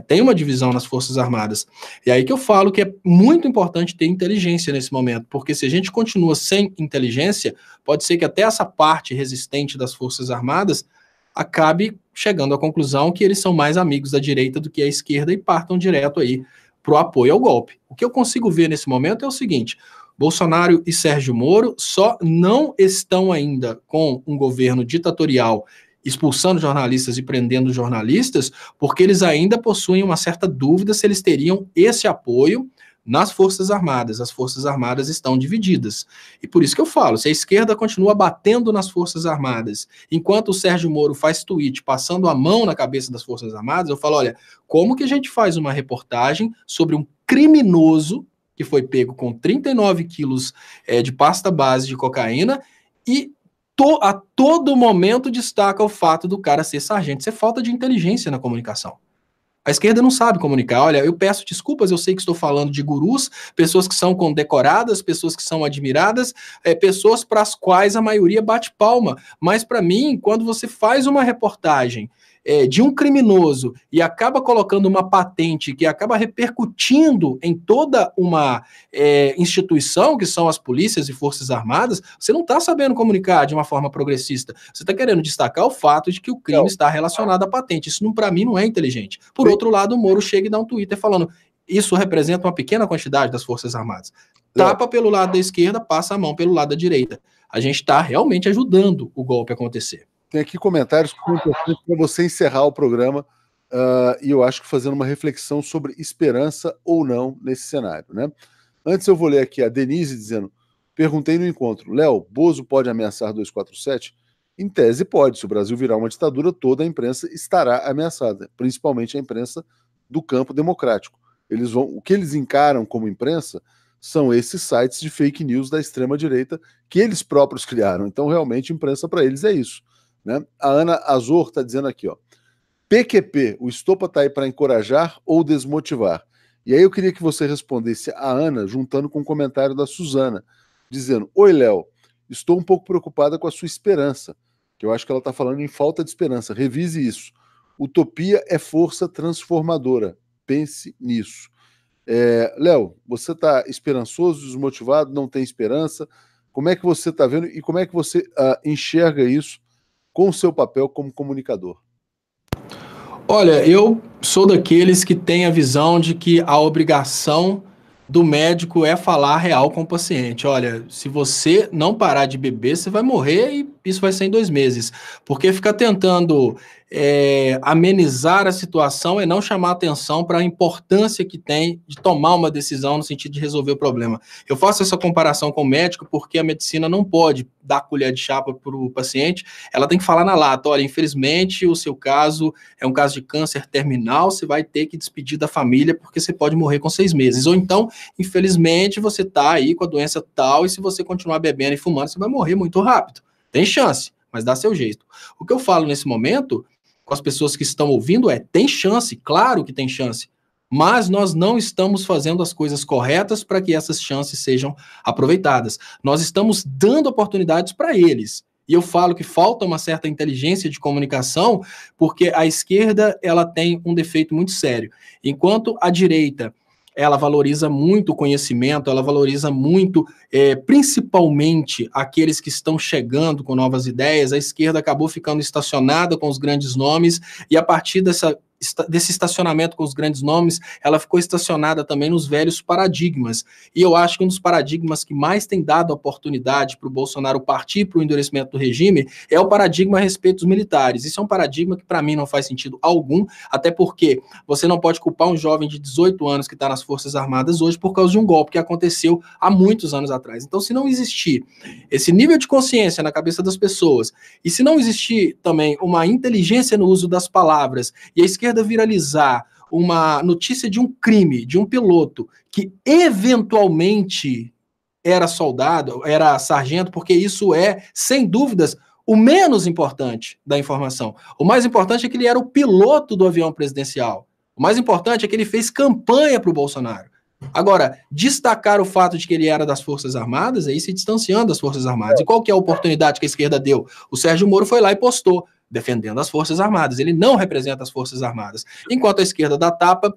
Tem uma divisão nas Forças Armadas. E aí que eu falo que é muito importante ter inteligência nesse momento, porque se a gente continua sem inteligência, pode ser que até essa parte resistente das Forças Armadas acabe chegando à conclusão que eles são mais amigos da direita do que a esquerda e partam direto aí para o apoio ao golpe. O que eu consigo ver nesse momento é o seguinte: Bolsonaro e Sérgio Moro só não estão ainda com um governo ditatorial expulsando jornalistas e prendendo jornalistas, porque eles ainda possuem uma certa dúvida se eles teriam esse apoio nas Forças Armadas. As Forças Armadas estão divididas. E por isso que eu falo, se a esquerda continua batendo nas Forças Armadas, enquanto o Sérgio Moro faz tweet passando a mão na cabeça das Forças Armadas, eu falo, olha, como que a gente faz uma reportagem sobre um criminoso que foi pego com 39 quilos de pasta base de cocaína e a todo momento destaca o fato do cara ser sargento? Isso é falta de inteligência na comunicação. A esquerda não sabe comunicar. Olha, eu peço desculpas, eu sei que estou falando de gurus, pessoas que são condecoradas, pessoas que são admiradas, pessoas para as quais a maioria bate palma. Mas para mim, quando você faz uma reportagem de um criminoso e acaba colocando uma patente que acaba repercutindo em toda uma instituição, que são as polícias e forças armadas, você não está sabendo comunicar de uma forma progressista. Você está querendo destacar o fato de que o crime está relacionado à patente. Isso, para mim, não é inteligente. Por outro lado, o Moro chega e dá um Twitter falando: isso representa uma pequena quantidade das forças armadas. Tapa pelo lado da esquerda, passa a mão pelo lado da direita. A gente está realmente ajudando o golpe a acontecer. Tem aqui comentários que são importantes para você encerrar o programa, e eu acho que fazendo uma reflexão sobre esperança ou não nesse cenário, né? Antes eu vou ler aqui a Denise dizendo: perguntei no encontro, Léo, Bozo pode ameaçar 247? Em tese pode, se o Brasil virar uma ditadura, toda a imprensa estará ameaçada, principalmente a imprensa do campo democrático. O que eles encaram como imprensa são esses sites de fake news da extrema-direita que eles próprios criaram. Então, realmente, imprensa para eles é isso, né? A Ana Azor está dizendo aqui, ó, PQP, o Estopa está aí para encorajar ou desmotivar? E aí eu queria que você respondesse a Ana, juntando com o comentário da Suzana, dizendo: oi, Léo, estou um pouco preocupada com a sua esperança, que eu acho que ela está falando em falta de esperança. Revise isso. Utopia é força transformadora. pense nisso. Léo, você está esperançoso, desmotivado, não tem esperança? Como é que você está vendo e como é que você enxerga isso com o seu papel como comunicador? Olha, eu sou daqueles que têm a visão de que a obrigação do médico é falar real com o paciente. Olha, se você não parar de beber, você vai morrer e isso vai ser em 2 meses. Porque ficar tentando amenizar a situação é não chamar atenção para a importância que tem de tomar uma decisão no sentido de resolver o problema. Eu faço essa comparação com o médico porque a medicina não pode dar colher de chapa para o paciente, ela tem que falar na lata, olha, infelizmente o seu caso é um caso de câncer terminal, você vai ter que despedir da família porque você pode morrer com 6 meses. Ou então, infelizmente, você está aí com a doença tal e se você continuar bebendo e fumando, você vai morrer muito rápido. Tem chance, mas dá seu jeito. O que eu falo nesse momento com as pessoas que estão ouvindo tem chance, claro que tem chance, mas nós não estamos fazendo as coisas corretas para que essas chances sejam aproveitadas. Nós estamos dando oportunidades para eles. E eu falo que falta uma certa inteligência de comunicação, porque a esquerda ela tem um defeito muito sério. Enquanto a direita ela valoriza muito o conhecimento, ela valoriza muito, principalmente, aqueles que estão chegando com novas ideias, a esquerda acabou ficando estacionada com os grandes nomes, e a partir desse estacionamento com os grandes nomes, ela ficou estacionada também nos velhos paradigmas. E eu acho que um dos paradigmas que mais tem dado oportunidade para o Bolsonaro partir para o endurecimento do regime é o paradigma a respeito dos militares. Isso é um paradigma que, para mim, não faz sentido algum, até porque você não pode culpar um jovem de 18 anos que está nas Forças Armadas hoje por causa de um golpe que aconteceu há muitos anos atrás. Então, se não existir esse nível de consciência na cabeça das pessoas, e se não existir também uma inteligência no uso das palavras, e a esquerda viralizar uma notícia de um crime, de um piloto que eventualmente era soldado, era sargento, porque isso é, sem dúvidas, o menos importante da informação. O mais importante é que ele era o piloto do avião presidencial. O mais importante é que ele fez campanha para o Bolsonaro. Agora, destacar o fato de que ele era das Forças Armadas é ir se distanciando das Forças Armadas. E qual que é a oportunidade que a esquerda deu? O Sérgio Moro foi lá e postou, defendendo as Forças Armadas. Ele não representa as Forças Armadas. Enquanto a esquerda dá tapa,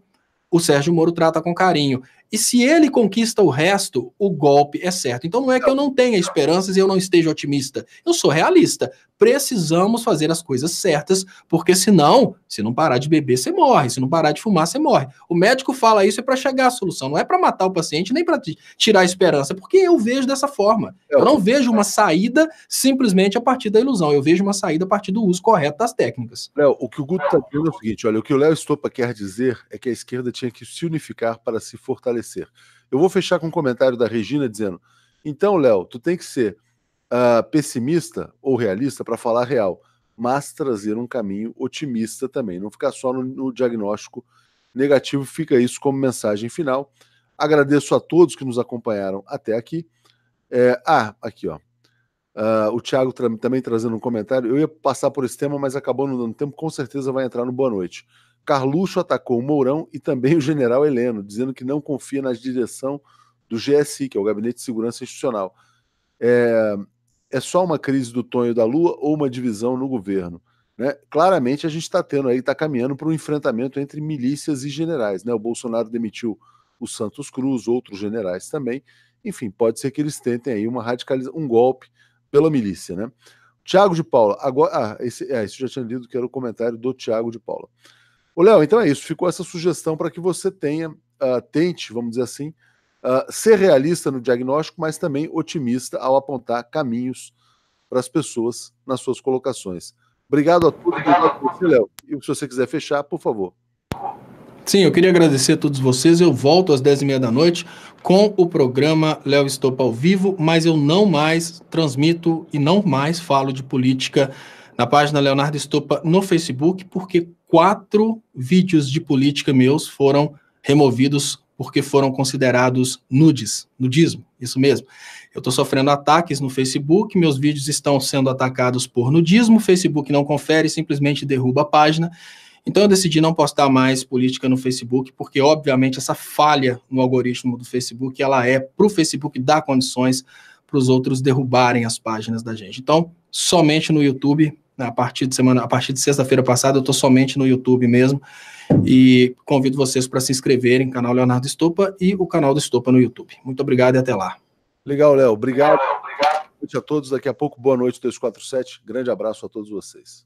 o Sérgio Moro trata com carinho. E se ele conquista o resto, o golpe é certo. Então não é que eu não tenha esperanças e eu não esteja otimista. Eu sou realista. Precisamos fazer as coisas certas, porque senão, se não parar de beber, você morre. Se não parar de fumar, você morre. O médico fala isso para chegar à solução. Não é para matar o paciente, nem para tirar a esperança, porque eu vejo dessa forma. Eu não vejo uma saída simplesmente a partir da ilusão. Eu vejo uma saída a partir do uso correto das técnicas. Léo, o que o Guto está dizendo é o seguinte, olha, o que o Léo Stoppa quer dizer é que a esquerda tinha que se unificar para se fortalecer. Eu vou fechar com um comentário da Regina dizendo, então, Léo, tu tem que ser pessimista ou realista para falar real, mas trazer um caminho otimista também, não ficar só no diagnóstico negativo. Fica isso como mensagem final. Agradeço a todos que nos acompanharam até aqui. Aqui, ó. O Thiago também trazendo um comentário. Eu ia passar por esse tema, mas acabou não dando tempo. Com certeza vai entrar no Boa Noite. Carluxo atacou o Mourão e também o general Heleno, dizendo que não confia na direção do GSI, que é o Gabinete de Segurança Institucional. É só uma crise do Tonho da Lua ou uma divisão no governo? Né? Claramente a gente está tendo aí, está caminhando para um enfrentamento entre milícias e generais. Né? O Bolsonaro demitiu o Santos Cruz, outros generais também. Enfim, pode ser que eles tentem aí um golpe pela milícia, né? Tiago de Paula, agora. Esse já tinha lido, que era o comentário do Tiago de Paula. Ô, Léo, então é isso. Ficou essa sugestão para que você tente, vamos dizer assim, ser realista no diagnóstico, mas também otimista ao apontar caminhos para as pessoas nas suas colocações. Obrigado a todos. Obrigado a você, Léo. E se você quiser fechar, por favor. Sim, eu queria agradecer a todos vocês. Eu volto às 10h30 da noite com o programa Léo Stoppa ao vivo, mas eu não mais transmito e não mais falo de política na página Leonardo Stoppa no Facebook, porque 4 vídeos de política meus foram removidos porque foram considerados nudismo, isso mesmo. Eu estou sofrendo ataques no Facebook, meus vídeos estão sendo atacados por nudismo, o Facebook não confere, simplesmente derruba a página. Então eu decidi não postar mais política no Facebook, porque obviamente essa falha no algoritmo do Facebook, ela é para o Facebook dar condições para os outros derrubarem as páginas da gente. Então, somente no YouTube, A partir de sexta-feira passada, eu estou somente no YouTube mesmo. E convido vocês para se inscreverem no canal Leonardo Estopa e o canal do Estopa no YouTube. Muito obrigado e até lá. Legal, Léo. Obrigado. Boa noite a todos. Daqui a pouco, boa noite, 247. Grande abraço a todos vocês.